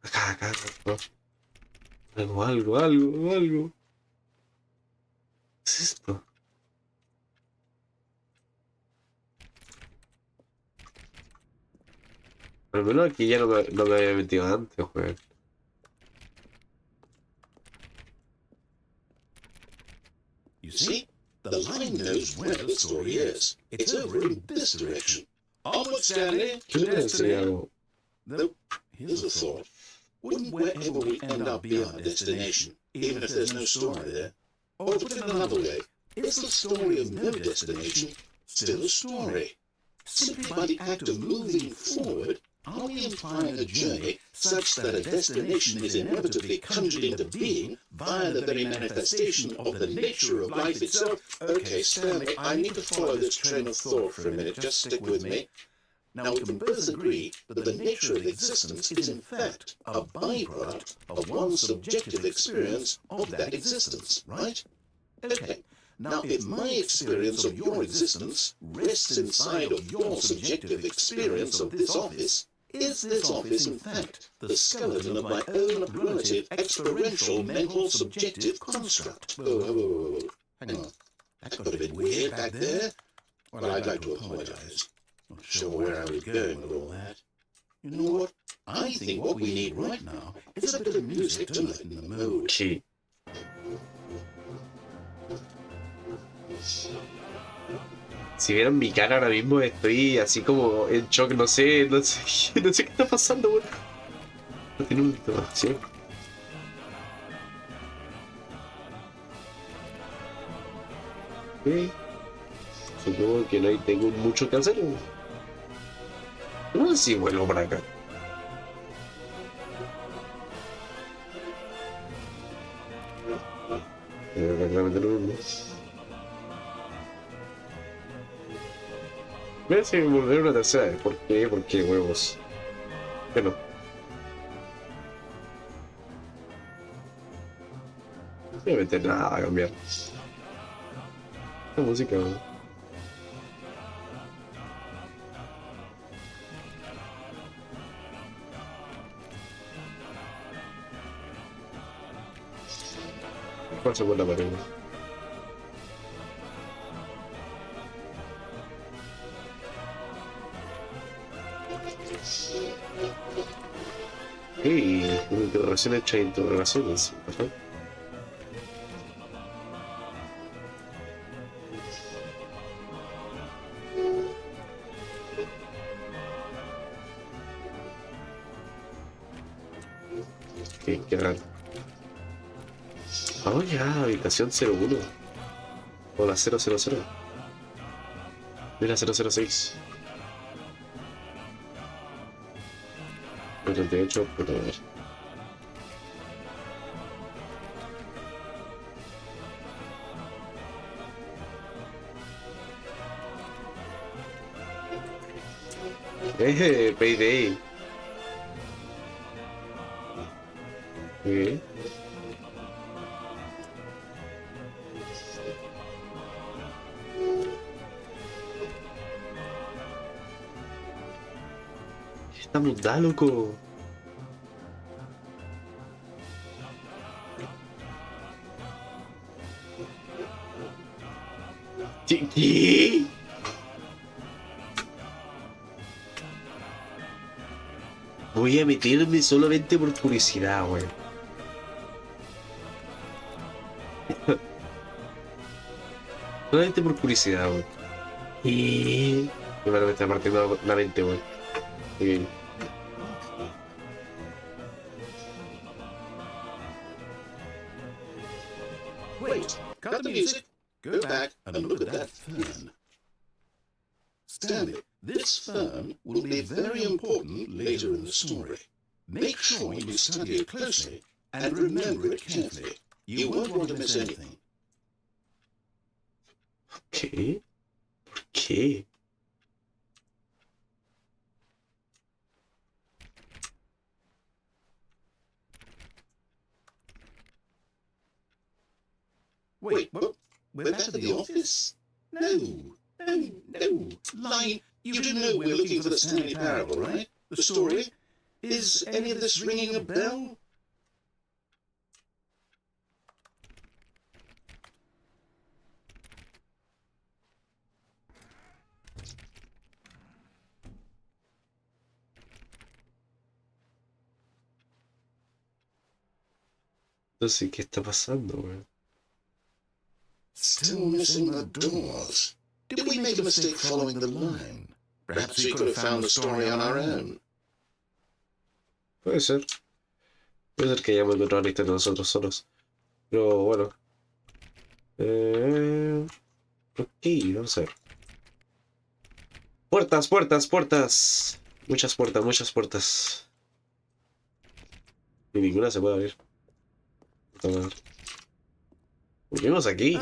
Acá, por favor. Algo. ¿Qué es esto? Al menos aquí ya no me había metido antes, weón. You see, the line knows where the story is. It's over in this direction. Onward, Stanley, ¿Qué to le destiny. enseñado? Though, here's a thought. Wouldn't wherever we end up be our destination, even if there's no story there? Or to put it another way, is the story of no destination still a story? Simply by the act of moving forward, are we implying a journey such that a destination is inevitably conjured into being via the very manifestation of the nature of life itself? Okay, Stanley, I need to follow this train of thought for a minute. Just stick with me. Now, we can both agree that the nature of existence is in fact a byproduct of one's subjective experience of that existence, right? Okay. Now, if my experience of your existence rests inside of your subjective experience of this office, is this office in fact the skeleton of my own relative experiential mental subjective construct? Whoa. Hang on. That got a bit weird back there. Well, I'd like to apologize. Not sure where I was going with all that. You know what? I think what we need right now is a bit of music to lighten the mood. Sí. Si vieran mi cara ahora mismo, estoy así como en shock, no sé, no sé, no sé qué está pasando, weón. No tiene un ¿sí? Ok. Supongo que no hay, tengo mucho que hacer. No sé si vuelvo para acá. Realmente no. Voy a decir volver una tercera vez. ¿Por qué? ¿Por qué huevos? Bueno. No voy a meter nada a cambiar. La música, ¿no? Pasa por la pared. Hey, una interrogación hecha de interrogaciones. Ajá. Qué raro. Oh, ya, habitación 01. O la 000. Mira, 006. 38, pero a ver. Payday. Okay. Esta mundad, loco. ¿Qué? Voy a meterme solamente por curiosidad, weón. Solamente por curiosidad, weón. Y me está partiendo la mente, weón. Okay. Wait, cut the music. Go back and look at that fern. Stanley, this fern will be very important later in the story. Make sure you study it closely and remember it carefully. You won't want to miss anything. ¿Qué? ¿Por qué? Wait, what? We're back at the office? No. Line, you do know we're looking for the Stanley Parable, right? The story? Is any of this ringing a bell? Entonces, ¿qué está pasando, weón? Still missing the doors. Did we make a mistake following the line? Perhaps we could have found the story on our own. Puede ser. Puede ser que hayamos encontrado la historia nosotros solos. Pero bueno. Ok, vamos a ver. Puertas, puertas, puertas. Muchas puertas, muchas puertas. Y ninguna se puede abrir. Volvimos aquí.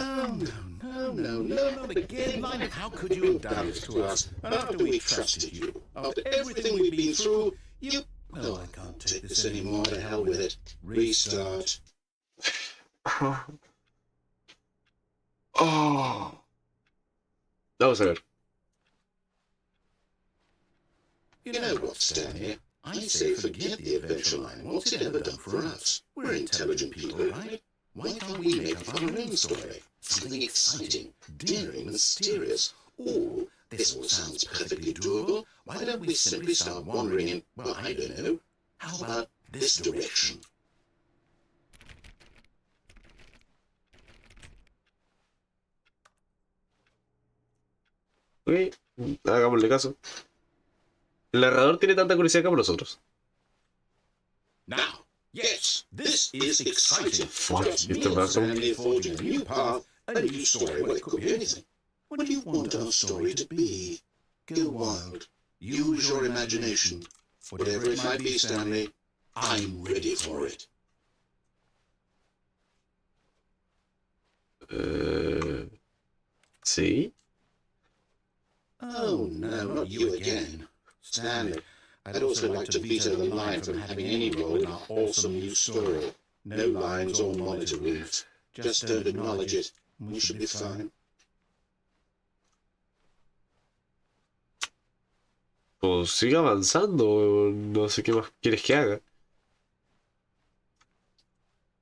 No, not again. How could you have done this to us? And after we trusted you, after everything we've been through, you... Oh, I can't take this anymore. To hell with it. Restart. Oh. Vamos a ver. You know what, Stanley? I say forget the adventure line. What's it ever done for us? We're intelligent people, right? Why can't we make up our own story? Something exciting, daring, mysterious. Oh, this all sounds perfectly doable. Why don't we simply start wandering in, well, I don't know. How about this direction? Ok, hagámosle caso. El narrador tiene tanta curiosidad como nosotros. Now, yes, this is exciting. Fuck, Just me Mr. and Malcolm. Stanley forging a new path, a new story. Well, it could be anything. What do you want our story to be? Go wild. Use your imagination. Whatever it might be, Stanley, I'm ready for it. Sí. Oh, no, not you again. Stanley, I'd also like to veto the line from having any role in our awesome new story. No lines or monitor rooms. Just don't acknowledge it. We should be fine. Pues sigue avanzando. No sé qué más quieres que haga.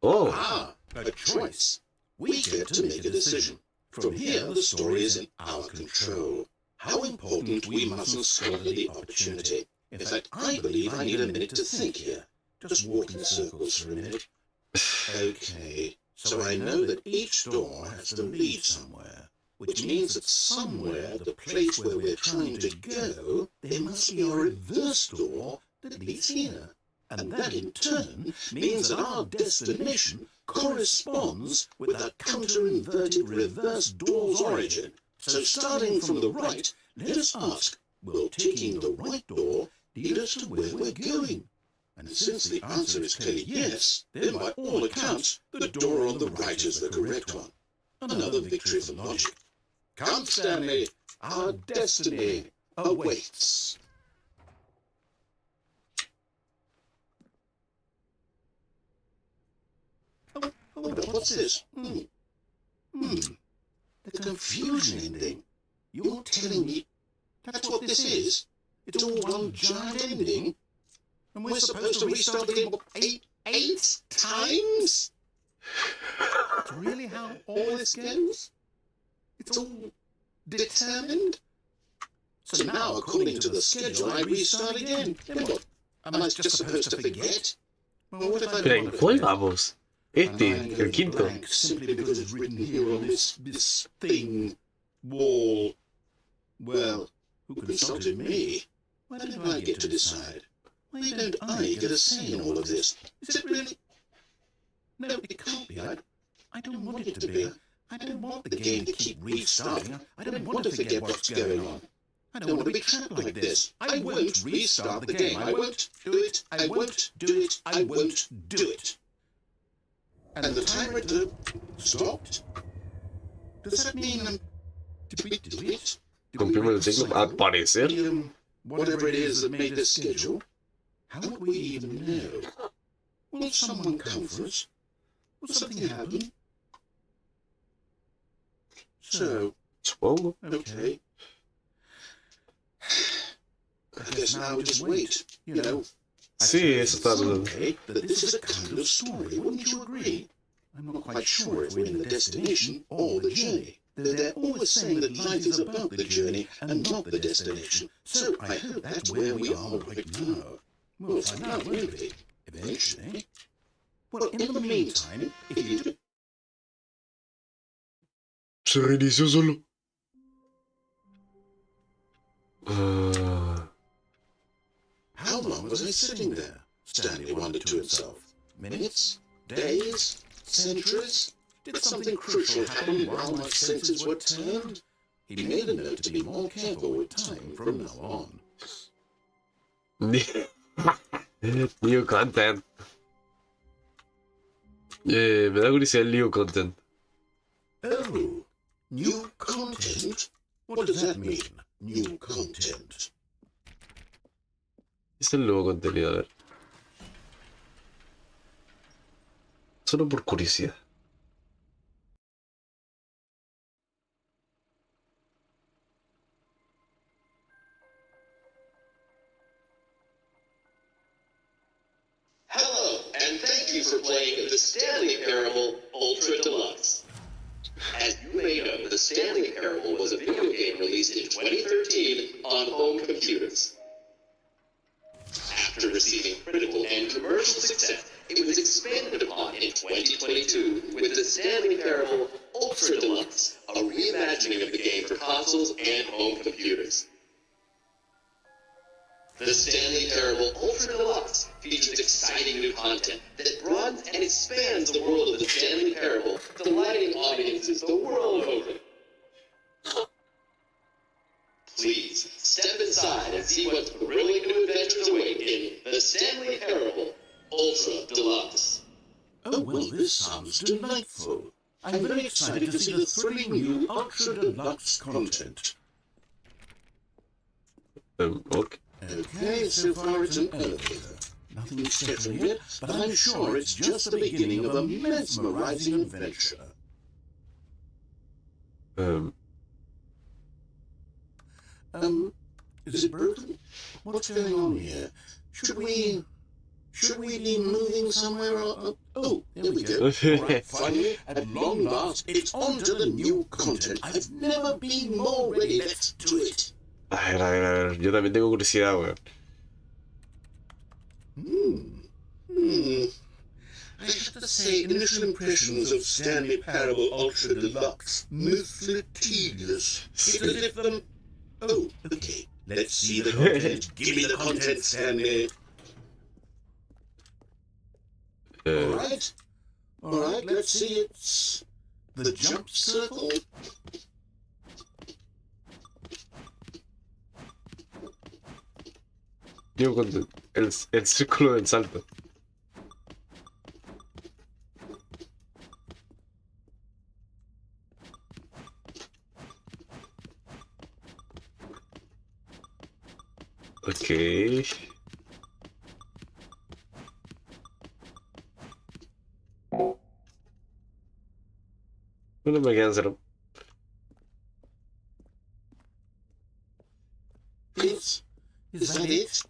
Oh. Ah, a choice. We get to make a decision. From here, the story is in our control. How important we mustn't squander the opportunity. In fact, I believe I need a minute to think here. Just walk in circles for a minute. Okay, so I know that each door has to lead somewhere, which means that somewhere, the place where we're trying to go, there must be a reverse door that leads here. And that in turn means that our destination corresponds with that counter-inverted reverse door's origin. So starting from the right, let us ask, will taking the right door lead us to where we're going? And since the answer is clearly yes, then by all accounts, the door on the right is the correct one. Another victory for logic. Come, Stanley, our destiny awaits. Oh, but what's this? The confusion ending. You're telling me that's what this is? It's all one giant ending? And we're supposed to restart the game eight times? That's really how all this goes? It's all determined? So now, according to the schedule, I restart again. Then what? Am I just supposed to forget? Well, what if I Pero don't ¿en want to cuál forget? vamos? Este, el quinto. Blank simply because it's written here on this thing, wall. Well, who consulted me? Why don't I get to decide? Why don't I get a say in all of this? Is it really? No, it can't be. I don't want it to be. I don't want the game to keep restarting. I don't want to forget what's going on. I don't want to be trapped like this. I won't restart the game. I won't do it. I won't do it. I won't do it. And the timer stopped? Does that mean, did we do it? Cumplimos el ciclo, al parecer. Whatever it is that made this schedule? How would we even know? Will someone come for us? Will something happen? So, Supongo. okay. I guess now we just wait, you know. Sí, eso está Some hablando. way that this is a kind of story, wouldn't you agree? I'm not quite sure if we're in the destination or the journey. They're always saying that life is about the journey and not the destination. So I hope that's where we are right now. We'll find out, won't we? Eventually. Well, in the meantime, if you do Se reinició solo. How long was I sitting there? Stanley wondered to himself. Minutes? Days? Centuries? Did something crucial happen while my senses were turned? He made a note to be more careful with time from now on. New content. Me da curiosidad el new content. Oh, new content? What does that mean, new content? Es el nuevo contenido, a ver. Solo por curiosidad. Hello, and thank you for playing the Stanley Parable Ultra Deluxe. As you may know, the Stanley Parable was a video game released in 2013 on home computers. After receiving critical and commercial success, it was expanded upon in 2022 with the Stanley Parable Ultra Deluxe, a reimagining of the game for consoles and home computers. The Stanley Parable Ultra Deluxe features exciting new content that broadens and expands the world of the Stanley Parable, delighting audiences the world over. Please, step inside and see what thrilling new adventures await in the Stanley Parable Ultra Deluxe. Oh, well, this sounds delightful. I'm very excited to see the thrilling new Ultra Deluxe content. Okay. Okay, so far it's an elevator. Nothing special yet, but I'm sure it's just the beginning of a mesmerizing adventure. Is it broken? What's going on here? Should we be moving somewhere or... Oh, there we go. All right, finally, at long last, it's on to the new content. I've never been more ready. Let's do it. A ver. Yo también tengo curiosidad, weón. I have to say, initial impressions of Stanley Parable Ultra Deluxe, mostly tedious. It's as if them... Oh, okay. Let's see the content. Give me the content, Stanley. All right, let's see. It's the jump circle. New content. El círculo del salto. Ok. Bueno, me quedan cero. Is that it?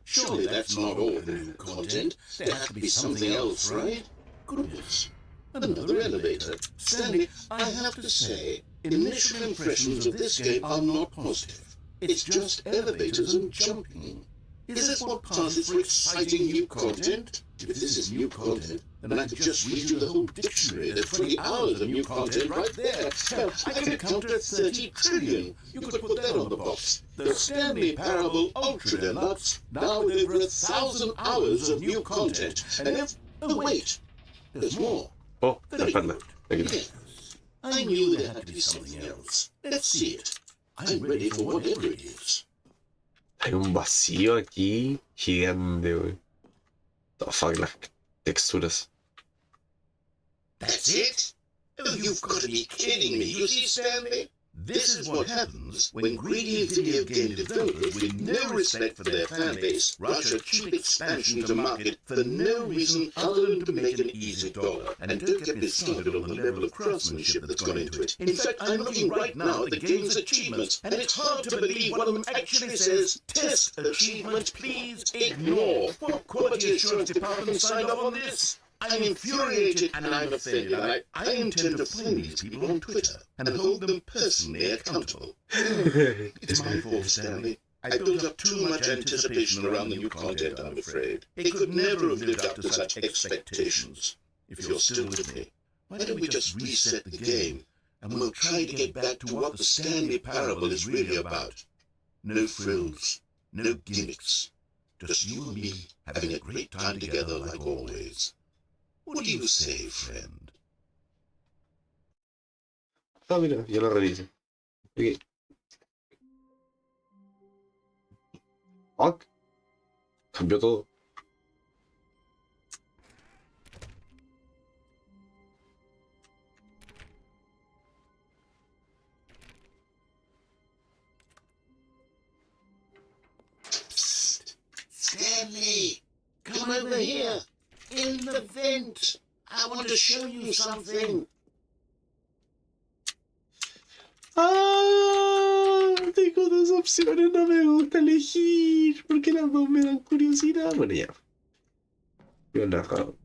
Surely that's not all the new content. There has to be something else, right? Goodness. Another elevator. Stanley, I have to say, initial impressions of this game are not positive. It's just elevators and jumping. Is this what passes for exciting new content? If this is new content, then I could just read you the whole dictionary. There's 20 hours of new content right there. Hell, I can count to 30 trillion. You could put that on the box. The Stanley Parable Ultra Deluxe, now with over 1,000 hours of new content. And if... Oh, wait. There's more. Oh, Very espalda. good. Aquí. Yes. I knew there had to be something else. Let's see it. I'm ready for whatever it is. Hay un vacío aquí gigante, güey. The fuck, las texturas. That's it? Oh, you've got to be kidding me. You see, Stanley? This is what happens when greedy video game developers with no respect for their fan base rush a cheap expansion to market for no reason other than to make an easy dollar. And don't get me started on the level of craftsmanship that's gone into it. In fact, I'm looking right now at the game's achievements, and it's hard to believe one of them actually says, "Test achievement, please ignore." What quality assurance department signed off on this? I'm infuriated and I'm offended. I intend to find these people on Twitter and hold them personally accountable. It's my fault, Stanley. I built up too much anticipation around the new content, I'm afraid. It could never have lived up to such expectations. If you're still with me, why don't we just reset the game and we'll try to get back to what the Stanley Parable is really about. No frills, no gimmicks, just you and me having a great time together like always. What do you say, friend? Ah, mira, ya lo revisé. Ok. Ok. Cambió todo. Stanley, come over here, in the vent. I want to show you something. ¡Ah! Tengo dos opciones, no me gusta elegir. Porque las dos me dan curiosidad. Bueno, ya. Yo narrado.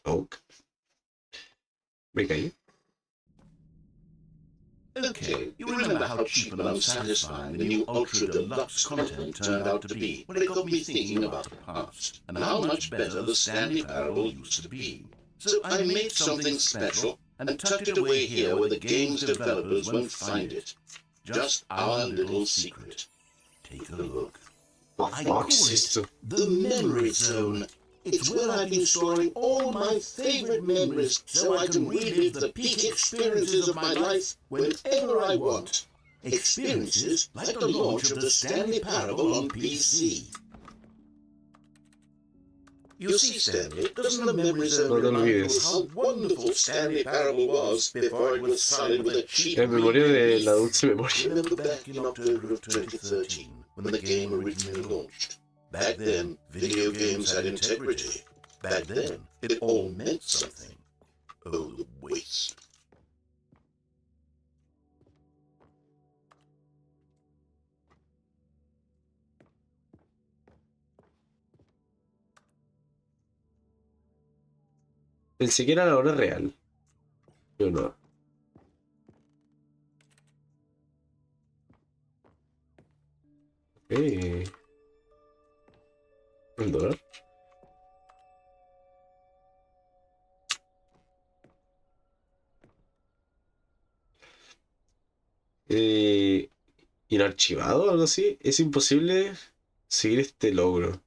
Ok. Me caí. Okay, you remember how cheap and unsatisfying the new Ultra Deluxe content turned out to be? Well, it got me thinking about the past, and how much better the Stanley Parable used to be. So I made something special, and tucked it away here where the game's developers won't find it. Just our little secret. Take a look. I call it the Memory Zone. It's where I've been storing all my favorite memories so I can relive the peak experiences of my life whenever I want. Experiences like the launch of the Stanley Parable on PC. You see, Stanley, doesn't the Memory Zone remind you of how wonderful Stanley Parable was before it was sullied with a cheap Memoria de la dulce memoria. Remember back in October of 2013, when the game originally launched? Back then, video games had integrity. Back then, it all meant something. Oh, the waste. Pensé que era la hora real. Pero no. ¿El dólar? Inarchivado o algo así. Es imposible seguir este logro.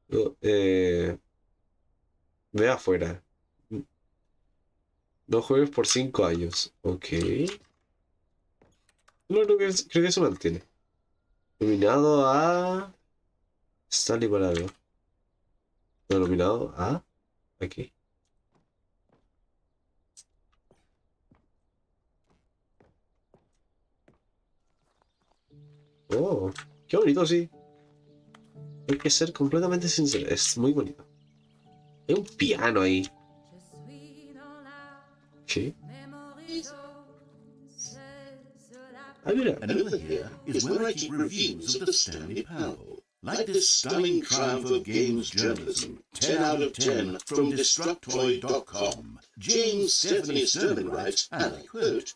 No, ve afuera. No juegues por 5 años. Ok. No, creo que se mantiene. Nominado a... Stanley Parable. No, nominado a... Aquí. Oh, qué bonito, sí. Hay que ser completamente sincero. Es muy bonito. Hay un piano ahí. ¿Qué? Ah, mira. And over here is where I keep reviews of the Stanley Parable. Like this stunning triumph of games journalism, 10 out of 10 from Destructoid.com. James Stephanie Sterling writes, and I quote,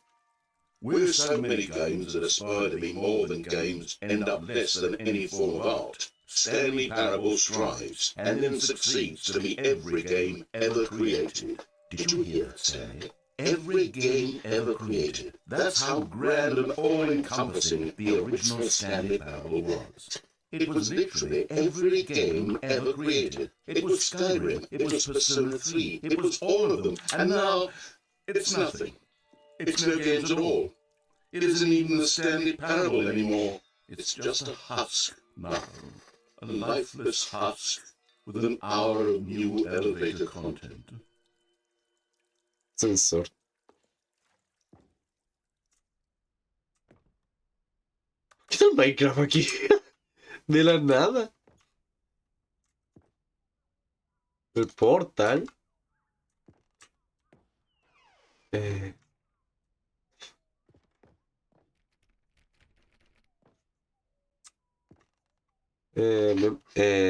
"Where so many games that aspire to be more than games end up less than any form of art, Stanley Parable strives and then succeeds to be every game ever created." Did you hear that, Stanley? Every game ever created. That's how grand and all-encompassing the original Stanley Parable was. It was literally every game ever created. It was Skyrim, it was Persona 3, it was all of them, and now it's nothing. It's no games at all. It isn't even the Stanley Parable anymore. It's just a husk now. A lifeless husk with an hour of new elevator content. Sensor. ¿Qué tal Minecraft aquí? De la nada. El portal.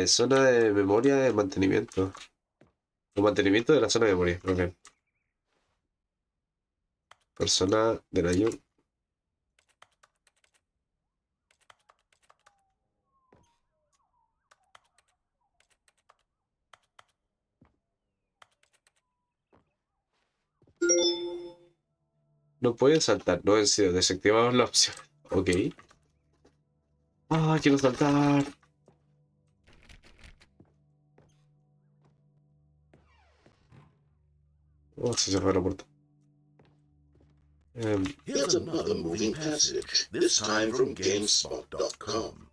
Zona de memoria de mantenimiento. O mantenimiento de la zona de memoria. Ok. Persona del año. No puedes saltar. No, en serio, desactivamos la opción. Ok. Ah, quiero saltar. Oh, se cerró la puerta. Here's another moving passage, this time from GameSpot.com.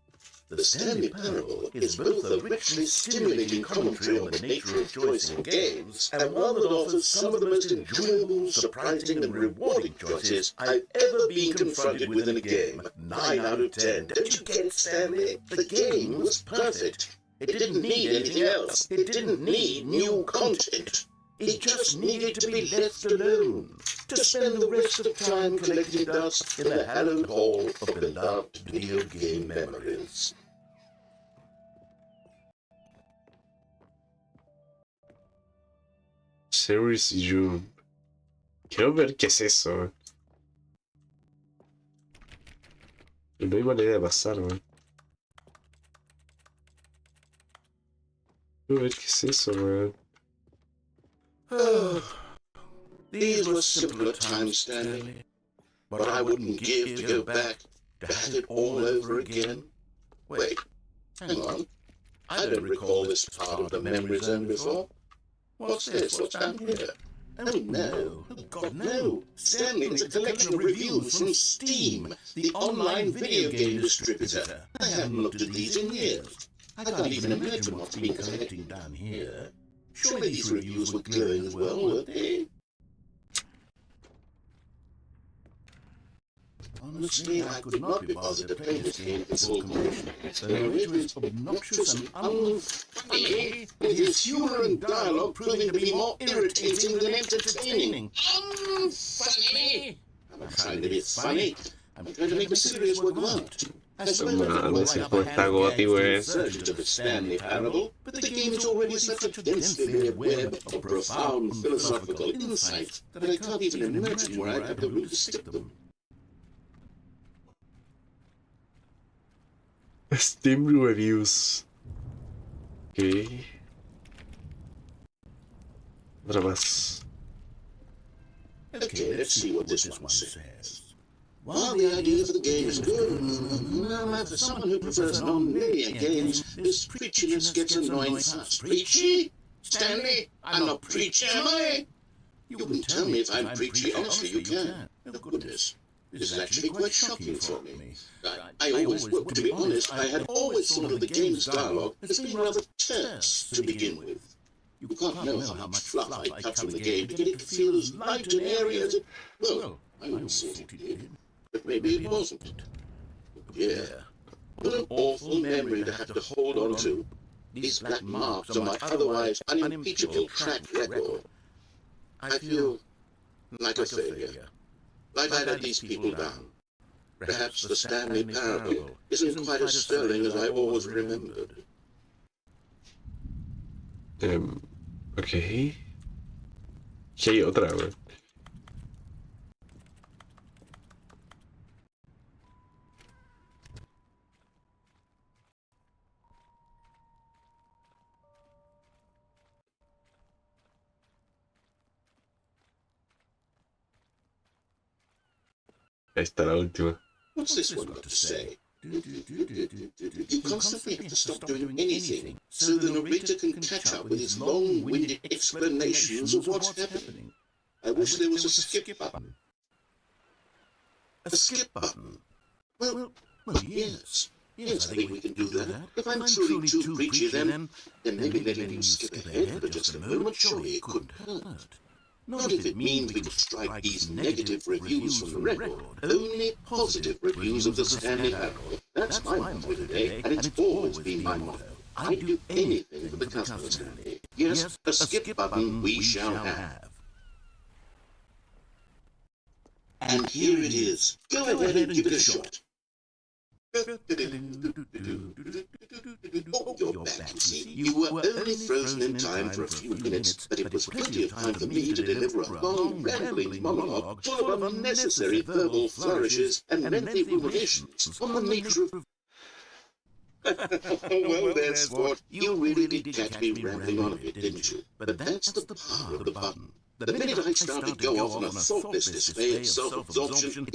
The Stanley Parable is both a richly stimulating commentary on the nature of choice in games, and one that offers some of the most enjoyable, surprising, and rewarding choices I've ever been confronted with in a game. 9 out of 10. Don't you get it, Stanley? The game was perfect. It didn't need anything else. It didn't need new content. It just needed to be left alone, to spend the rest of time collecting dust in the hallowed hall of beloved video game memories. Series June. Quiero ver qué es eso. No hay manera de pasar, weón. Quiero ver qué es eso, weón. These were simpler times, Stanley. But I wouldn't give to go back, to have it all over again. Wait, hang on. I don't recall this part of the memory zone before. What's this? What's down here? Oh no, oh God no. Stanley, it's a collection of reviews from Steam, the online video game distributor. I haven't looked at these in years. I can't even imagine what's been collecting down here. Surely these reviews were glowing as well, weren't they? Honestly, I could not be bothered to play this game in full completion. The narrator is obnoxious and unfunny, with his humour and dialogue proving to be more irritating than entertaining. Unfunny? I'm not trying to be funny. I'm trying to make a serious work of art. I suppose I No sé cómo está Gotti, weón. surgeon to the Stanley Parable, but the game is already such a densely layered web of profound philosophical insight that I can't even imagine where I'd have the room to stick them. Steam Reviews. Ok. Otra más. Okay, let's see what this one says. While the idea for the game is good, for someone who prefers non-linear games, this preachiness gets annoying fast. Preachy? Stanley, I'm not preachy, am I? You can tell me if I'm preachy, honestly, you can. Oh, goodness. This is actually quite shocking for me. I always, well, to be honest, I had always thought of the game's dialogue as being rather terse to begin with. You can't know how much fluff I cut from the game to get it to feel as light and airy as it... Well, I always thought it did. But maybe it wasn't. Yeah. What an awful memory to have to hold on to. These black marks on my otherwise unimpeachable track record. I feel like a failure. Like I let these people down. Perhaps the Stanley Parable isn't quite as sterling as I always remembered. Ok. ¿Qué hay otra, weón? Ahí está la última. What's this one got to say? You constantly have to stop doing anything so the narrator can catch up with his long-winded explanations of what's happening. I wish there was a skip button. A skip button? Well, yes. Yes, I think we can do that. If I'm truly too preachy, then maybe letting him skip ahead for just a moment, surely it couldn't hurt. Not if it means we could strike these negative reviews from the record. Only positive reviews of the Stanley Parable. That's my motto today, and it's always been my motto. I'd do anything for the customer, Stanley. Yes, a skip button we shall have. And here it is. Go ahead and give it a shot. Oh, you're back, you see. You were only frozen in time for a few minutes, but it was plenty of time for me to deliver a long, rambling monologue full of unnecessary verbal flourishes and lengthy ruminations on the nature of... Well, there, sport. You really did catch me rambling on a bit, didn't you? But that's the power of the button. The minute I started to go off on a thoughtless display of self-absorption...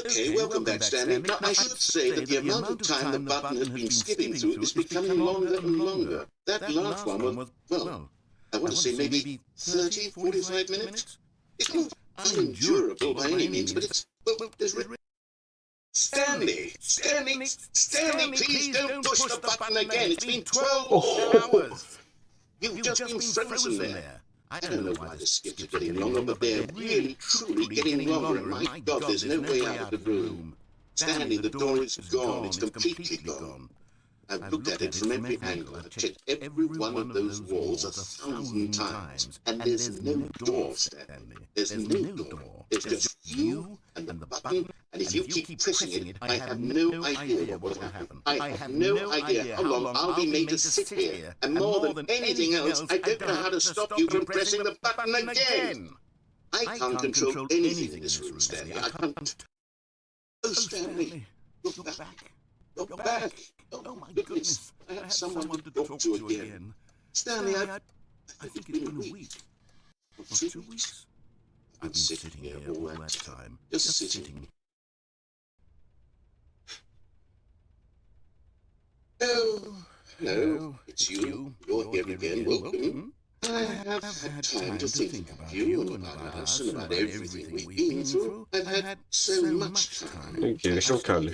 Okay, welcome back, Stanley. Now, I should say that the amount of time the button has been skipping through is becoming longer and longer. That last one was, well, I want to say maybe 30, 45 minutes. It's not unendurable by any means, but it's, well, there's... Stanley, please don't push the button again. It's been 12 hours. You've just been frozen there. I don't know why the skips are getting longer, but they're really, truly getting longer, and my God, there's no way out of the room. Stanley, the door is gone. It's completely gone. I've looked at it from every angle. I've checked every one of those walls 1,000 times, and there's no door, Stanley. There's no door. There's just you and the button, and if you keep pressing it, I have no idea what will happen. I have no idea how long I'll be made to sit here, and more than anything else, I don't know how to stop you from pressing the button again. I can't control anything in this room, Stanley. I can't... Oh, Stanley, look back. Look back. Oh, my goodness. I have someone to talk to again. Stanley, I think it's been a week. Or 2 weeks. I've been sitting here all that time. Just sitting. Oh, hello. It's you. You're here again. Welcome. I have had time to think about you and about us and about everything we've been through. I've had so much time. Okay, so cable.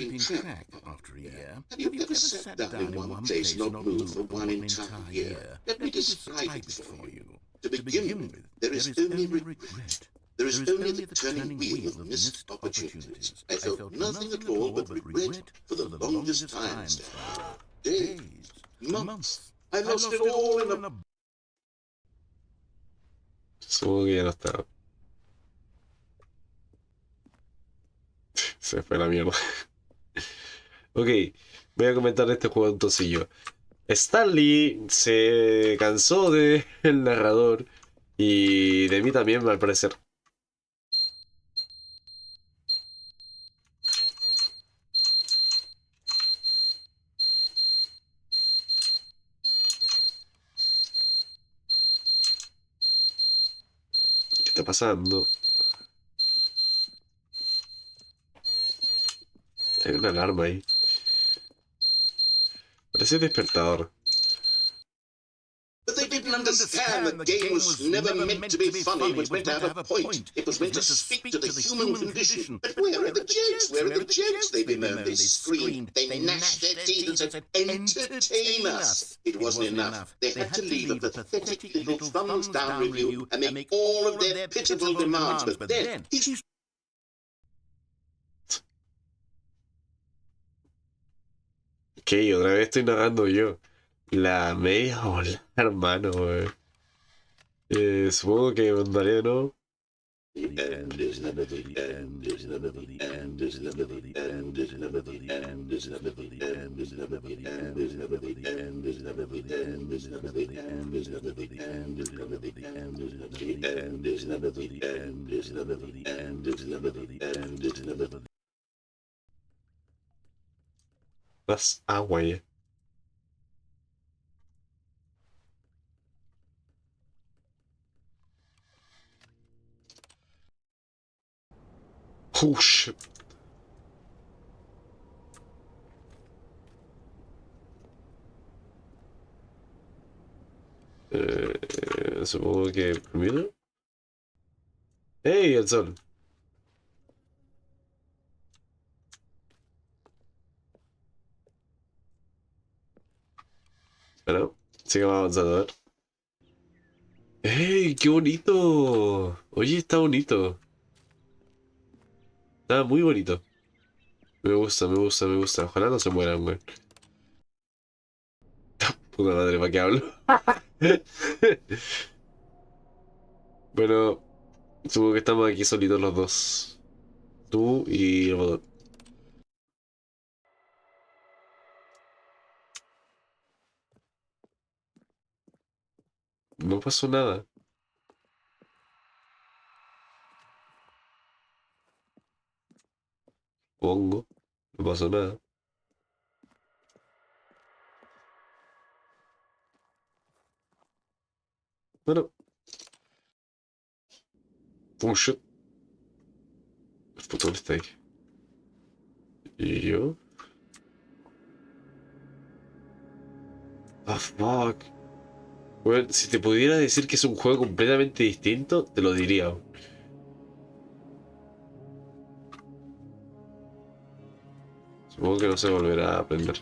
After a year. Have you ever sat down in one place and not moved for one entire year? Let me describe it for you. To begin with, there is only regret. There is only the turning wheel of missed opportunities. I felt nothing at all but regret for the longest time. Days, months. I lost it all in a... Supongo que ya no está. Se fue la mierda. Ok, voy a comentar este juego entonces yo. Stanley se cansó del narrador y de mí también, al parecer. ¿Qué está pasando? Hay una alarma ahí. Parece despertador. But they didn't understand the game was never meant to be funny. It was meant to have a point. It was meant to speak to the human condition. But where are the jokes? Where are the jokes? They bemoaned, they screamed, they gnashed their teeth and said, entertain us. It wasn't enough. They had to leave a pathetic little thumbs down review and make all of their pitiful demands. But then, Ok, otra vez estoy narrando yo. La media ola, hermano, wey. Supongo que mandaré de nuevo. The end is never the end is never the end is never the end is never the end is never the end is never the end is never the end is never the end is never the end is never the end is never the end is never the end is never the end is never the end is never the end is never the... Más agua ya. Shit. Supongo que primero. ¡Hey, el sol! Bueno, sigamos avanzando, a ver. ¡Hey, qué bonito! Oye, está bonito. Está muy bonito. Me gusta, me gusta, me gusta. Ojalá no se mueran, güey. Puta madre, ¿para qué hablo? Bueno, supongo que estamos aquí solitos los dos. Tú y el robot. No pasó nada. Pongo. No pasó nada. Bueno. Oh shit. El botón está ahí. ¿Y yo? Ah, fuck. Bueno, si te pudiera decir que es un juego completamente distinto, te lo diría. Supongo que no se volverá a aprender.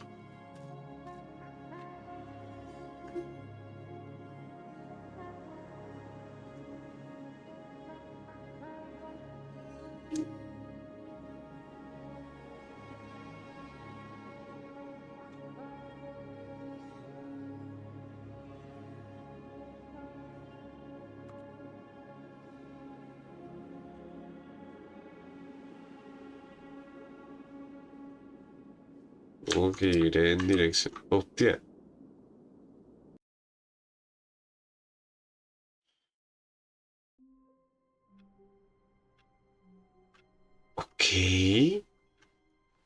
Supongo que iré en dirección. Hostia. Ok.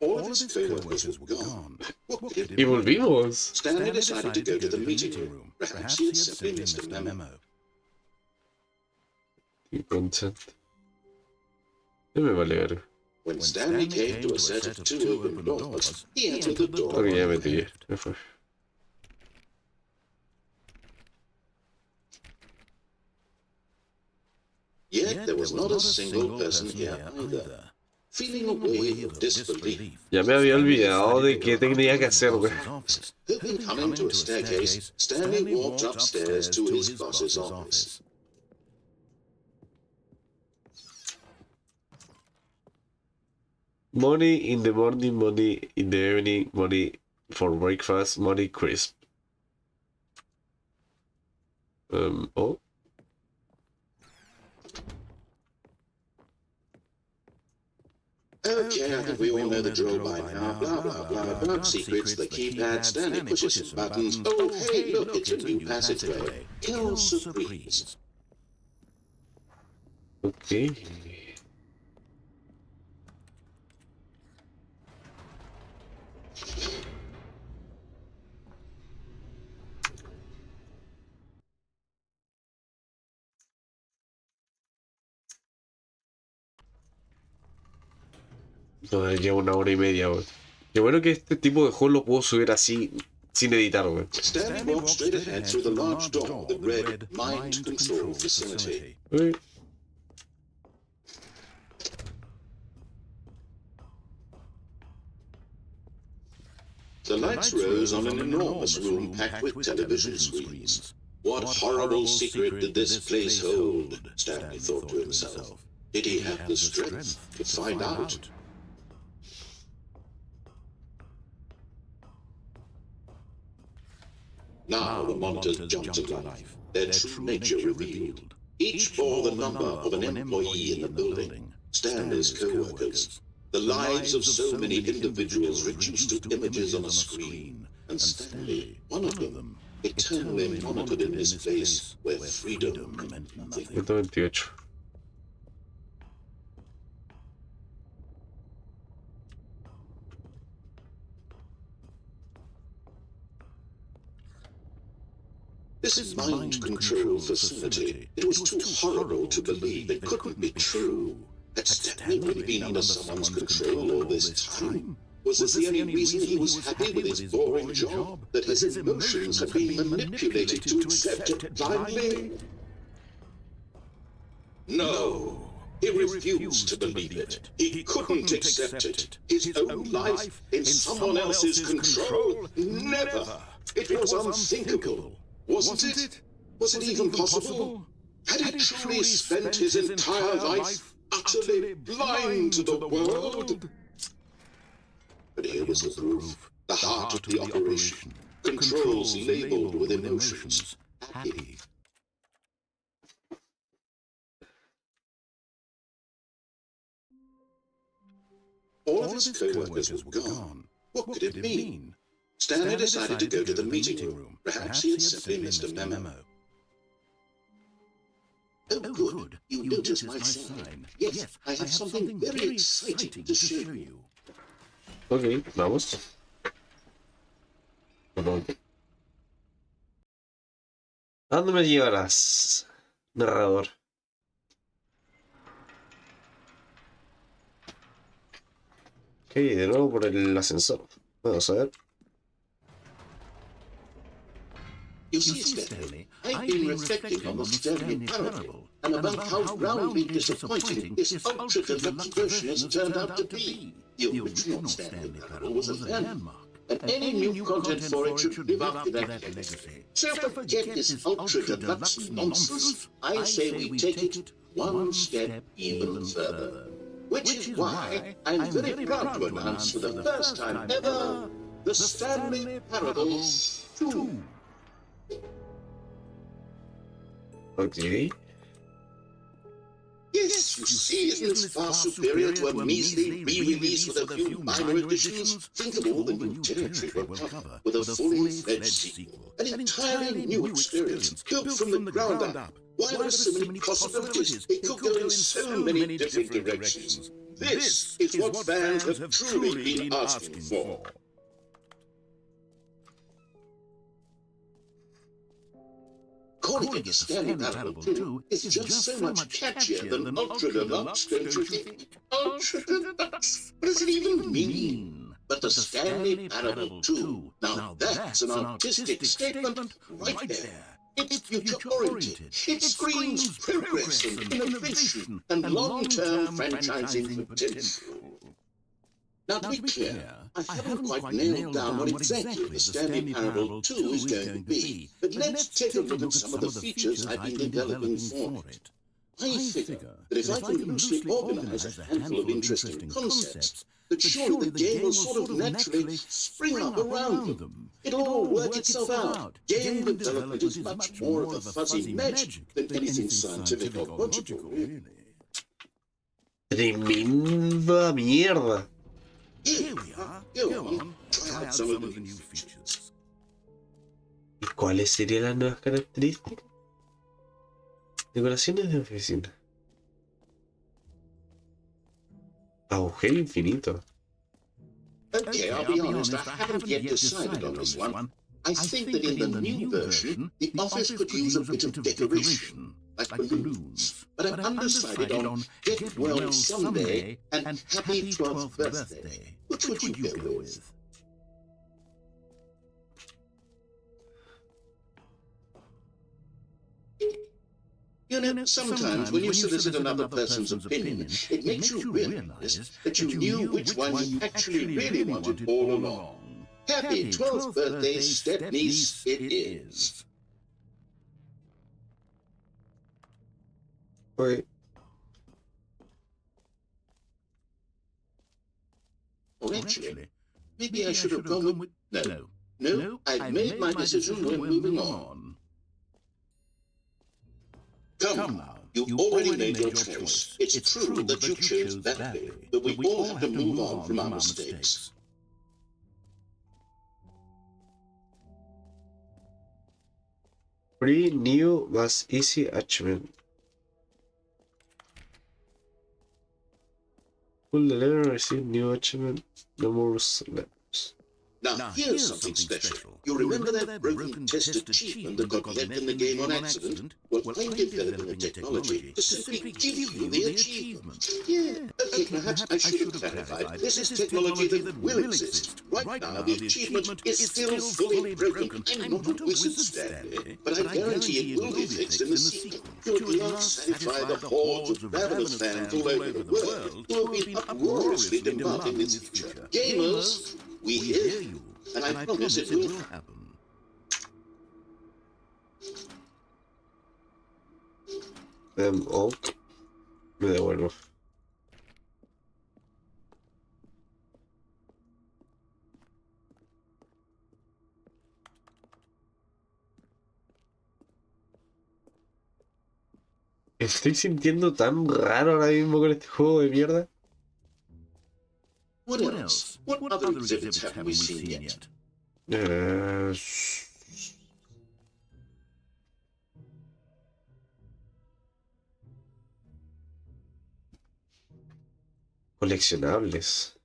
All of his co-workers were gone. What could it Y be? volvimos. Stanley decided to go to the meeting room. Perhaps he had simply missed a memo. Consent. No me vale verga. When Stanley came to a set of two open doors, he entered the door. Ok, ya on me the metí. left. Ya fue. Yet there was not a single person here either. Feeling a wave of disbelief, Ya me había olvidado de qué tenía que hacer, güey. hoping coming to a staircase, Stanley walked upstairs to his boss's office. Money in the morning, money in the evening, money for breakfast, money crisp. Oh. Okay, I think we all know the drill by now. Blah, blah, blah, blah. Secrets, the keypad, Stanley pushes some buttons. Oh, hey, look, it's a new passageway. Kill Surprise. Ok. No, lleva 1 hora y media, güey. Qué bueno que este tipo de juego lo puedo subir así, sin editar, güey. Stanley walked straight ahead through the large door that read Mind Control Facility. Ok. The lights rose on an enormous room packed with television screens. What horrible secret did this place hold? Stanley thought to himself. Did he have the strength to find out? Now the monitors jumped to life, their true nature revealed. Each bore the number of an employee in the building, Stanley's co-workers. The lives of so many individuals reduced to images on a screen, and Stanley, one of them, eternally monitored in this place where freedom meant nothing. 128. This mind control facility, it was too horrible to believe. It couldn't be true. Had Stanley really been under someone's control all this time? Was this the only reason he was happy with his boring job? That his emotions had been manipulated to accept it blindly? No. He refused to believe it. He couldn't accept it. His own life in someone else's control? Never. It was unthinkable. Wasn't it? Was it even possible? Had he truly spent his entire life utterly blind to the world? But here was the proof. The heart of the operation. Controls labeled with emotions. Happy. All of his co-workers were gone. What could it mean? Stanley decided to go to the meeting room. Perhaps he had simply missed a memo. Oh, good. You noticed my sign. Yes, I have something very exciting to show you. Ok, vamos. Perdón. ¿A dónde me llevarás, narrador? Ok, de nuevo por el ascensor. Vamos a ver. You see, Stanley, I've been reflecting on the Stanley parable and about how roundly disappointing this ultra-deluxe version has turned out to be. The original Stanley parable was a landmark, and any new content for it should live up to that legacy. So forget this ultra-deluxe nonsense. I say we take it one step even further. Which is why I'm very proud to announce for the first time ever the Stanley Parable 2. Ok. Yes, you see, isn't this far superior to a measly re-release with a few minor additions? Think of all the new territory we'll cover with a fully fledged sequel. An entirely new experience, built from the ground up. Why there are so many possibilities? It could go in so many different directions. This is what fans have truly been asking for. Calling it Stanley Parable 2 is just so much catchier than Ultra Deluxe, don't you think? Ultra Deluxe? What does it even mean? But the Stanley Parable 2, now that's an artistic statement right there. It's future-oriented. It screams progress and innovation and long-term franchising potential. Now, to be clear, I haven't quite nailed down what exactly the Stanley Parable 2 is going to be, but let's take a look at some of the features I've been developing for it. I figure that if I can loosely organize a handful of interesting concepts, that surely the game will sort of naturally spring up around them. It'll all work itself out. Game development is much more of a fuzzy magic than anything scientific or logical, really. Tremenda mierda. Here we are. Go on, try out some of the new features. ¿Y cuáles serían las nuevas características? Decoraciones de oficina. Agujero infinito. Okay, I'll be honest, I haven't yet decided on this one. I think that in the new version, the office could use a bit of decoration, like balloons. But I'm undecided on Get Well Someday and Happy 12th Birthday. Which would you go with? You know, sometimes when you solicit another person's opinion, it makes you realize that you knew which one you actually really wanted all along. Happy 12th birthday, step-niece, it is. Wait. Or actually, maybe I should have gone with... No, I've made my decision. We're moving on. Come now, you already made your choice. It's true that you chose badly, but we all have to move on from our mistakes. Free new más easy achievement. Full deliver receive new achievement. No more levels. Now here's something special. You remember that broken test achievement that got left in the game on accident? Well, I'm developing a technology to simply give you the achievement. Yeah. Okay, perhaps I should have clarified. This is technology that will exist. Right now, the achievement is still fully broken. I'm not a wizard, Stanley, but I guarantee it will be fixed in the sequel. You'll not satisfy the hordes of ravenous fans all over the world who will be uproariously demanding this feature. Gamers, we hear you, and I promise it will happen. Ok. Me devuelvo. Estoy sintiendo tan raro ahora mismo con este juego de mierda. What else? What other exhibits haven't we seen yet? Coleccionables.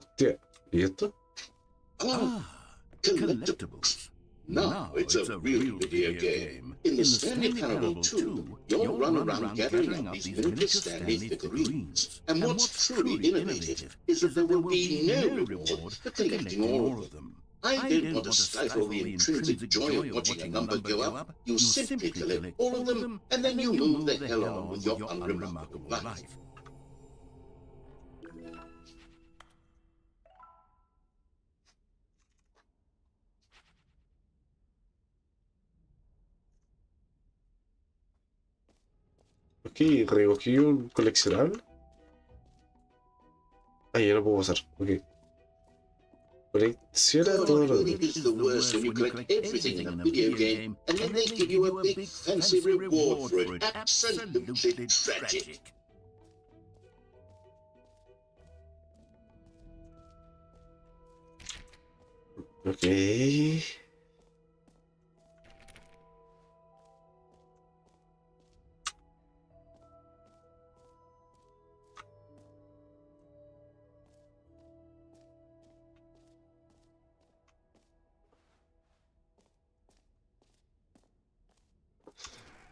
Hostia, ¿y esto? Ah, collectibles. Now it's a real video game. In the Stanley Parable 2, you'll run around gathering up these miniature Stanley figurines. And what's truly innovative is that there will be no reward for collecting all of them. I don't want to stifle the intrinsic joy of watching a number go up. You simply collect all of them, and then you move the hell on with your unremarkable life. Ok, recogí un coleccionable. Ah, ya lo puedo pasar. Ok. Colecciona todo lo It is the worst when you collect everything in a video game, and then they give you a big fancy reward for it. Absolutely tragic. Ok.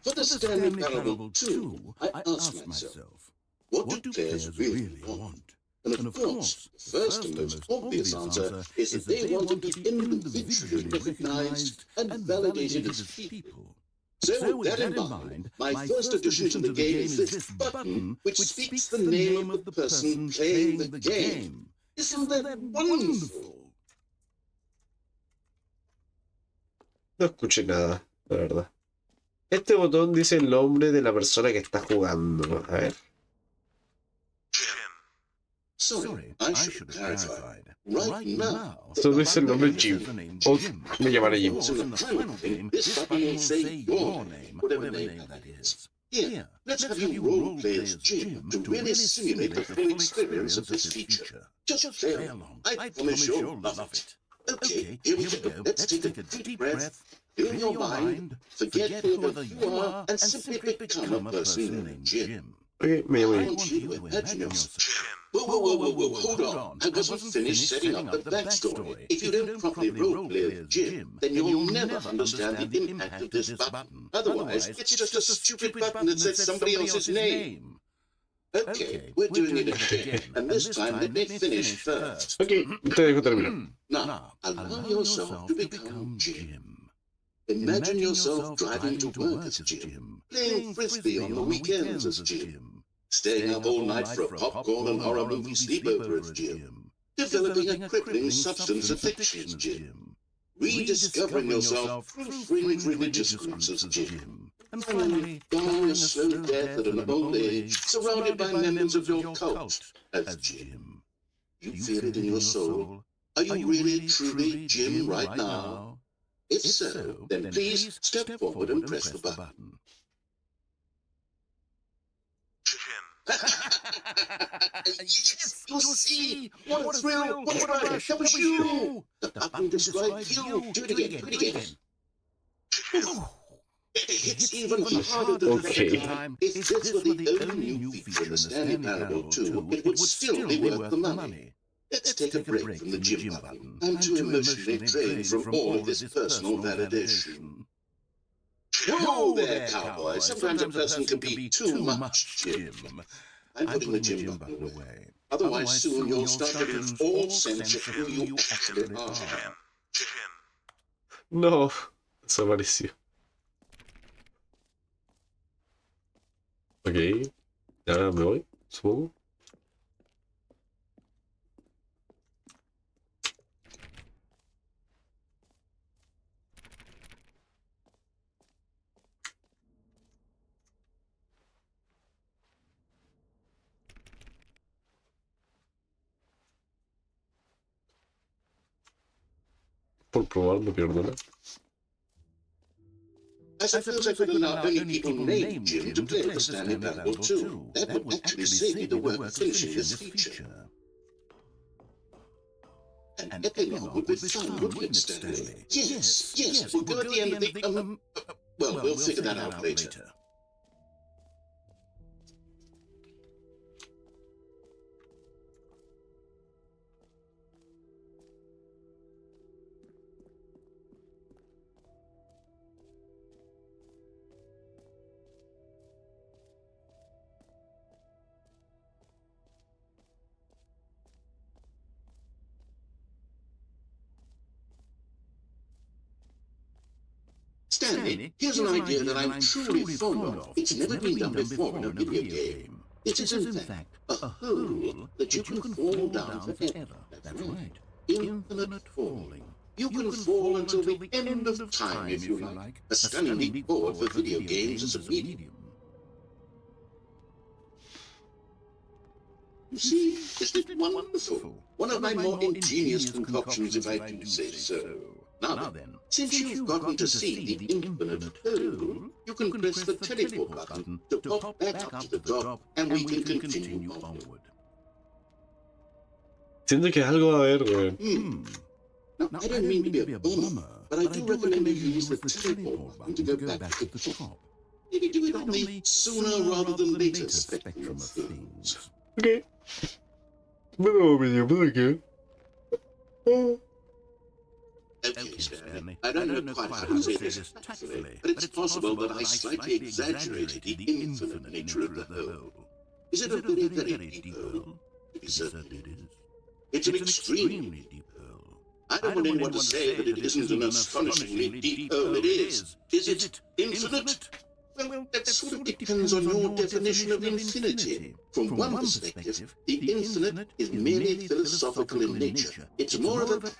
For the Stanley Parable 2, I asked myself, what do players really want? And of course, the first and most obvious answer is that they want to be individually recognized and validated as people. So with that in mind, my first addition to the game is this button, which speaks the name of the person playing the game. Isn't that wonderful? No escuché nada, la verdad. Este botón dice el nombre de la persona que está jugando. A ver. Sorry, I should have clarified. Right now, Solo dice el nombre Jim. O me llamaré Jim. so in the final game, this button will say your name, whatever name that is. Here, let's have you role-play as Jim to really simulate the full experience of this feature. Just play along. I promise you'll love it. Okay, here we go. Let's take a deep breath, fill your mind, forget whoever you are, and simply become a person named Jim. Ok, me llamo I Jim. want you to imagine yourself. Whoa, hold on. I wasn't finished setting up the backstory. If you don't properly roleplay as Jim, then you'll never understand the impact of this button. Otherwise, it's just a stupid button that says somebody else's name. Okay, we're doing it again, and this time let me finish first. Ok, te dejo terminar. Now, allow yourself to become Jim. Imagine yourself driving to work as Jim, playing frisbee on the weekends as Jim, staying up all night for a popcorn and horror movie sleepover as Jim, developing a crippling substance addiction as Jim, rediscovering yourself through fringe religious groups as Jim, and finally dying a slow death at an old age, surrounded by members of your cult as Jim. You feel it in your soul. Are you really truly Jim right now? If so, then please step forward and press the button. Yes, you see! What a thrill! What a ride! That was you! The button describes you! Do it again! It hits even harder the second time. If this were the only new feature in the Stanley Parable 2, it would still be worth the money. Let's take a break from the Jim button. I'm too emotionally drained from all of this personal validation. Whoa there, cowboy! Sometimes a person can be too much Jim. I'm putting the Jim button away. Otherwise, soon you'll start to lose all sense of who you actually are. No, desapareció. Ok, ahora me voy, supongo. Por probar, me perdona. I suppose I could allow only people named Jim to play the Stanley Parable 2. That would actually save you the work of finishing this feature. An epilogue would be fun, wouldn't it, Stanley? Yes, we'll go at the end of the... well, we'll figure that out later. Stanley, here's an idea that I'm truly fond of. It's never been done before in a video game. It is, in fact, a hole that you can fall down forever. That's right. Infinite falling. You can fall until the end of time, if you like. A stunning leap forward for video games as a medium. You see, isn't it wonderful? One of my more ingenious concoctions, if I do say so. Now then, since you've gotten to see the infinite hole, you can press the teleport button to pop back up to the top, and we can continue onward. Siento que algo va a haber, weón. Now, I don't mean to be a bummer, but I do recommend you use the teleport button to go back to the top. Maybe do it on the sooner rather than later spectrum of things. Okay. No, video, ¿qué? Okay, Stanley, I don't know quite how to say this tactfully, but it's possible that I slightly exaggerated the infinite nature of the hole. Is it a very, very deep hole? It certainly is. It's an extremely deep hole. I don't want anyone to say that it isn't an astonishingly deep hole. It is. Is it infinite? Well, that sort of depends on your definition of infinity. From one perspective, the infinite is merely philosophical in nature. It's more of a...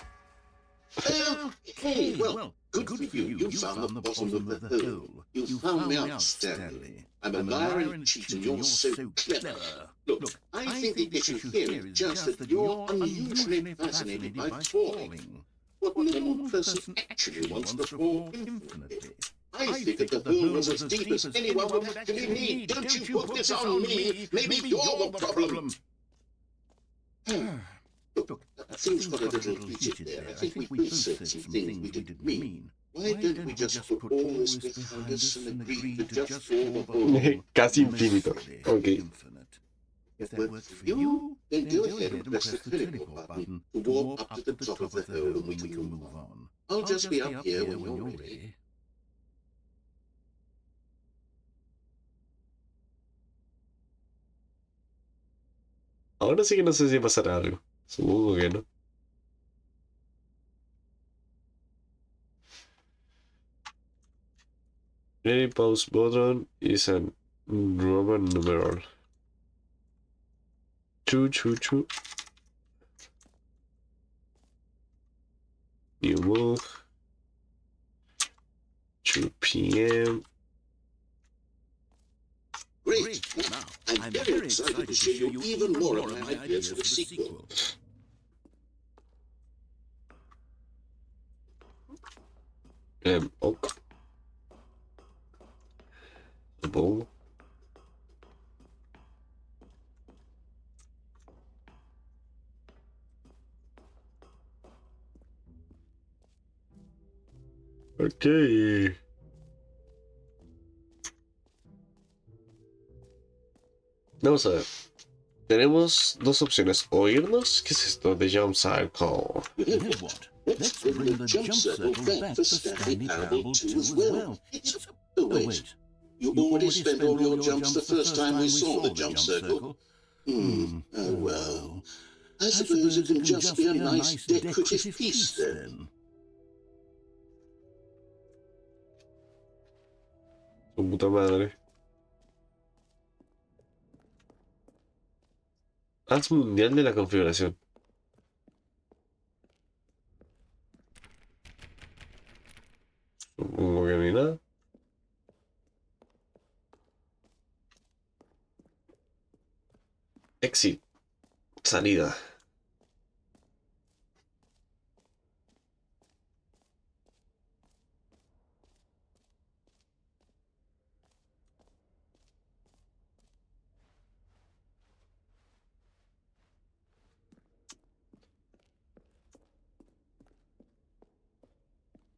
Okay, well, good for you. You found the bottom of the hole. You found me out, Stanley. I'm a liar and cheat, and you're so clever. Look, I think the issue here is just that you're unusually fascinated by falling. What normal person actually wants to fall infinitely? I figured the hole was as deep as anyone would actually need. Don't you put this on me. Maybe you're the problem. Look, things got a little heated there. I think we both said some things we didn't mean. Why don't we just put all this behind us and agree to just fall the hole? Casi infinito. Okay. If that works for you, then go ahead and press the teleport button to warp up to the top of the hole and we can move on. I'll just be up here when you're ready. Ahora sí que no sé si pasará algo. Supongo que no. Any pause button is an Roman numeral. Choo. New move. 2 p.m. Great! Now, I'm very excited to show you even more of my ideas for the sequel. Ok. Supongo. Ok. Vamos a ver. Tenemos dos opciones. O irnos. ¿Qué es esto? The Jump Cycle. You know what? Let's bring the jump circle back for Stanley Parable 2 as well. Oh, wait. You already spent all your jumps the first time we saw the jump circle. Oh well. I suppose it can just be a nice decorative piece then. Su puta madre. Haz mundial de la configuración. Supongo que no hay nada. Exit. Salida.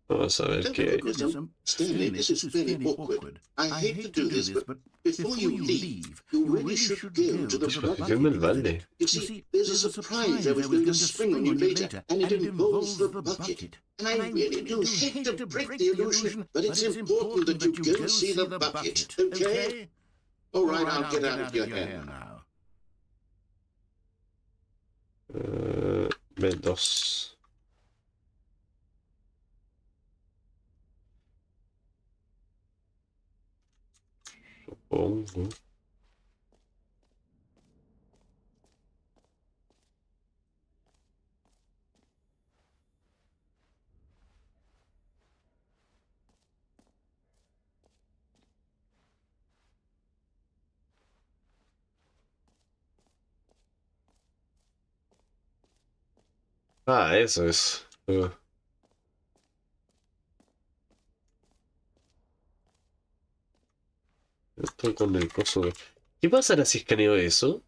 Vamos a ver qué hay. Stanley, this is very awkward. I hate to do this, but before you leave, you really should go to the Posición del balde. You see, there's a surprise I was going to spring on you later, and it involves the bucket. And I really do hate to break the illusion, but it's important that you go and see the bucket, okay? All right, I'll get out of your hair now. B2. Supongo. Ah, eso es. Estoy con el coso de... ¿Qué pasará si escaneo eso?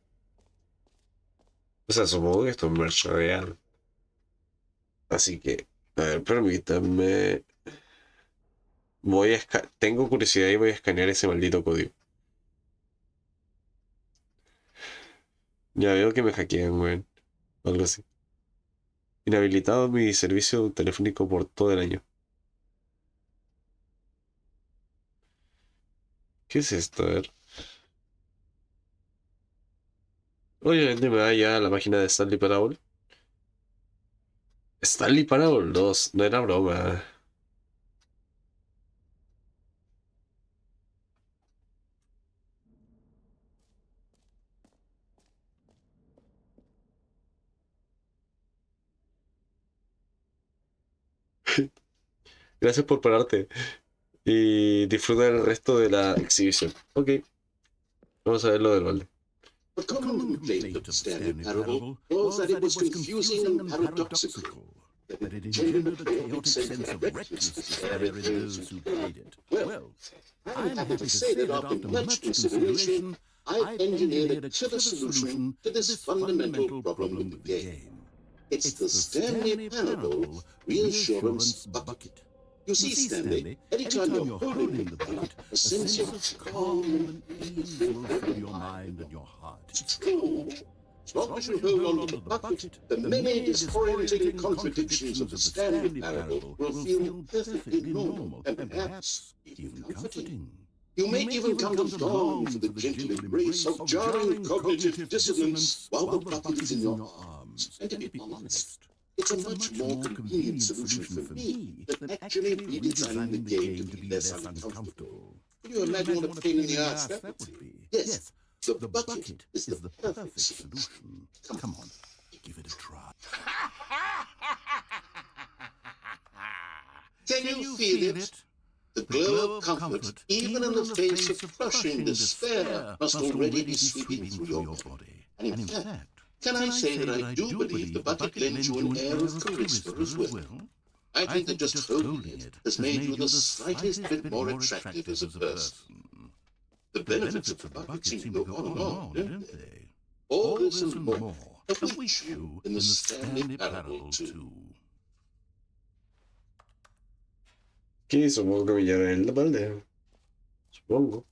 O sea, supongo que esto es merch real. Así que, a ver, permítanme. Tengo curiosidad y voy a escanear ese maldito código. Ya veo que me hackean, weón. Algo así. Inhabilitado mi servicio telefónico por todo el año. ¿Qué es esto? A ver. Obviamente me va ya a la página de Stanley Parable. Stanley Parable 2, no era broma. Gracias por pararte. Y disfruta el resto de la exhibición. Ok, vamos a ver lo del balde. A common complaint of the Stanley Parable was that it was confusing and paradoxical, that it engendered a chaotic sense of recklessness in those who played it. Well, I'm happy to say that after much consideration, I've engineered a clever solution to this fundamental problem with the game. It's the Stanley Parable Reassurance Bucket. You see, Stanley, anytime you're holding the bucket, a sense of calm and ease will fill your mind and your heart. It's true. As long as you hold on to the bucket, the many disorienting contradictions of the Stanley Parable will feel perfectly normal and perhaps even comforting. You may even come to long for the gentle embrace of jarring cognitive dissonance while the bucket is in your arms. And to be honest, it's a much more convenient solution for me than actually redesigning the game to be less uncomfortable. Can you imagine what a pain in the ass that would be? Yes, the bucket is the perfect solution. Come on, give it a try. Can you feel it? The glow of comfort, even in the face of crushing despair, must already be sweeping through your body. And in fact, can I say that I do believe the bucket lends you an air of charisma as well? I think that just holding it has made you the slightest bit more attractive as a person. The benefits of the bucket seem to go on and on, don't they? All this and more await you in the Stanley Parable 2. ¿Qué? Supongo que me llevaré el balde. Supongo.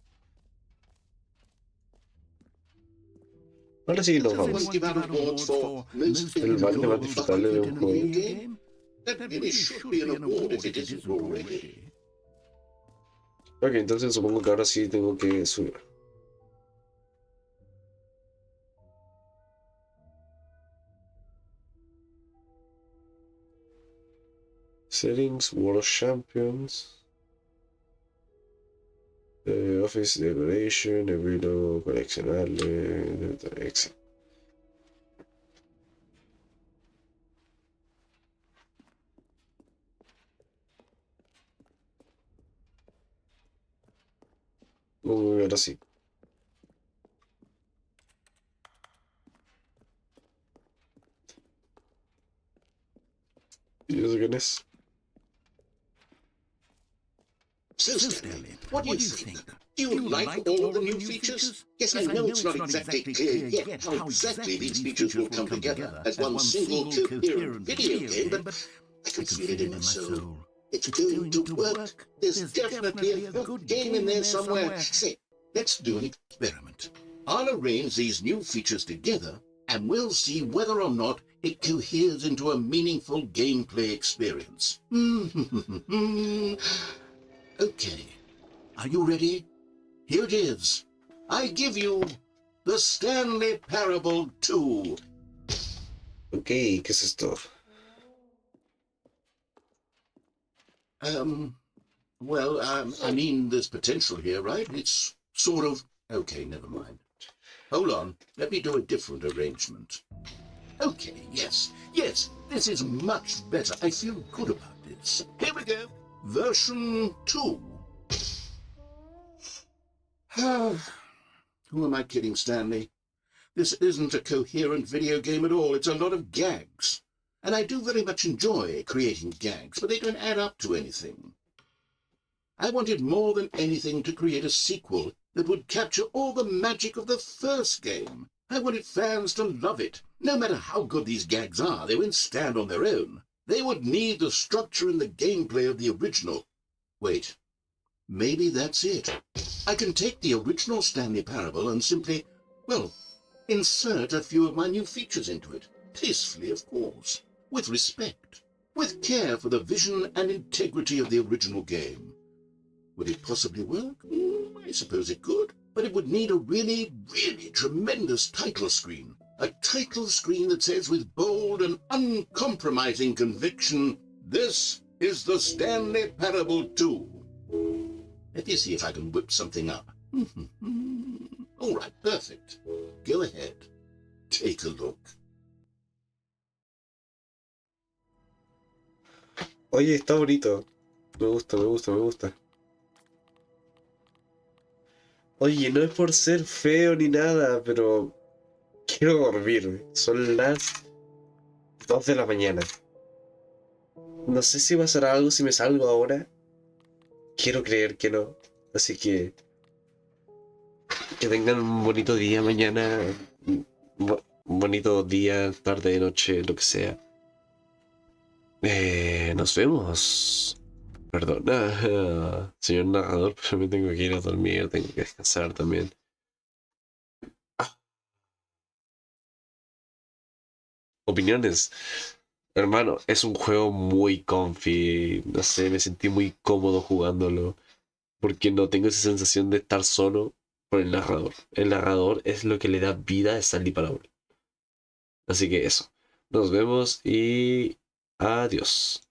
Ahora sí nos vamos. Give out awards for most El balde más disfrutable de un juego. game? That really should be an award if it isn't already. Ok, entonces supongo que ahora sí tengo que subir. Settings, World Champions. Office Decoration, evento coleccionable, exit. Ahora sí. ¿Y eso quién es? So, Stanley, what do you think? Do you like all of the new features? Yes, I know it's not exactly clear yet how exactly these features will come together as one single coherent video game, but I can feel it in my soul. It's going to work. There's definitely a good game in there somewhere. Say, let's do an experiment. I'll arrange these new features together, and we'll see whether or not it coheres into a meaningful gameplay experience. Okay, are you ready? Here it is. I give you the Stanley Parable 2. Ok, ¿qué es esto? I mean, there's potential here, right? It's Sort of. Okay, never mind. Hold on, let me do a different arrangement. Okay, yes, this is much better. I feel good about this. Here we go. Version 2. Who am I kidding, Stanley? This isn't a coherent video game at all. It's a lot of gags. And I do very much enjoy creating gags, but they don't add up to anything. I wanted more than anything to create a sequel that would capture all the magic of the first game. I wanted fans to love it. No matter how good these gags are, they won't stand on their own. They would need the structure and the gameplay of the original. Wait, maybe that's it. I can take the original Stanley Parable and simply, well, insert a few of my new features into it. Tastefully, of course. With respect. With care for the vision and integrity of the original game. Would it possibly work? I suppose it could. But it would need a really, really tremendous title screen. A title screen that says with bold and uncompromising conviction, "This is the Stanley Parable 2. Let me see if I can whip something up. All right, perfect. Go ahead. Take a look. Oye, está bonito. Me gusta. Oye, no es por ser feo ni nada, pero quiero dormirme. Son las 2 de la mañana. No sé si pasará algo si me salgo ahora. Quiero creer que no. Así que tengan un bonito día mañana. Bonito día, tarde, noche, lo que sea. Nos vemos. Perdona, señor narrador, pero me tengo que ir a dormir, tengo que descansar también. Opiniones. Hermano, es un juego muy comfy. No sé, me sentí muy cómodo jugándolo. Porque no tengo esa sensación de estar solo por el narrador. El narrador es lo que le da vida a Stanley Parable. Así que eso. Nos vemos y adiós.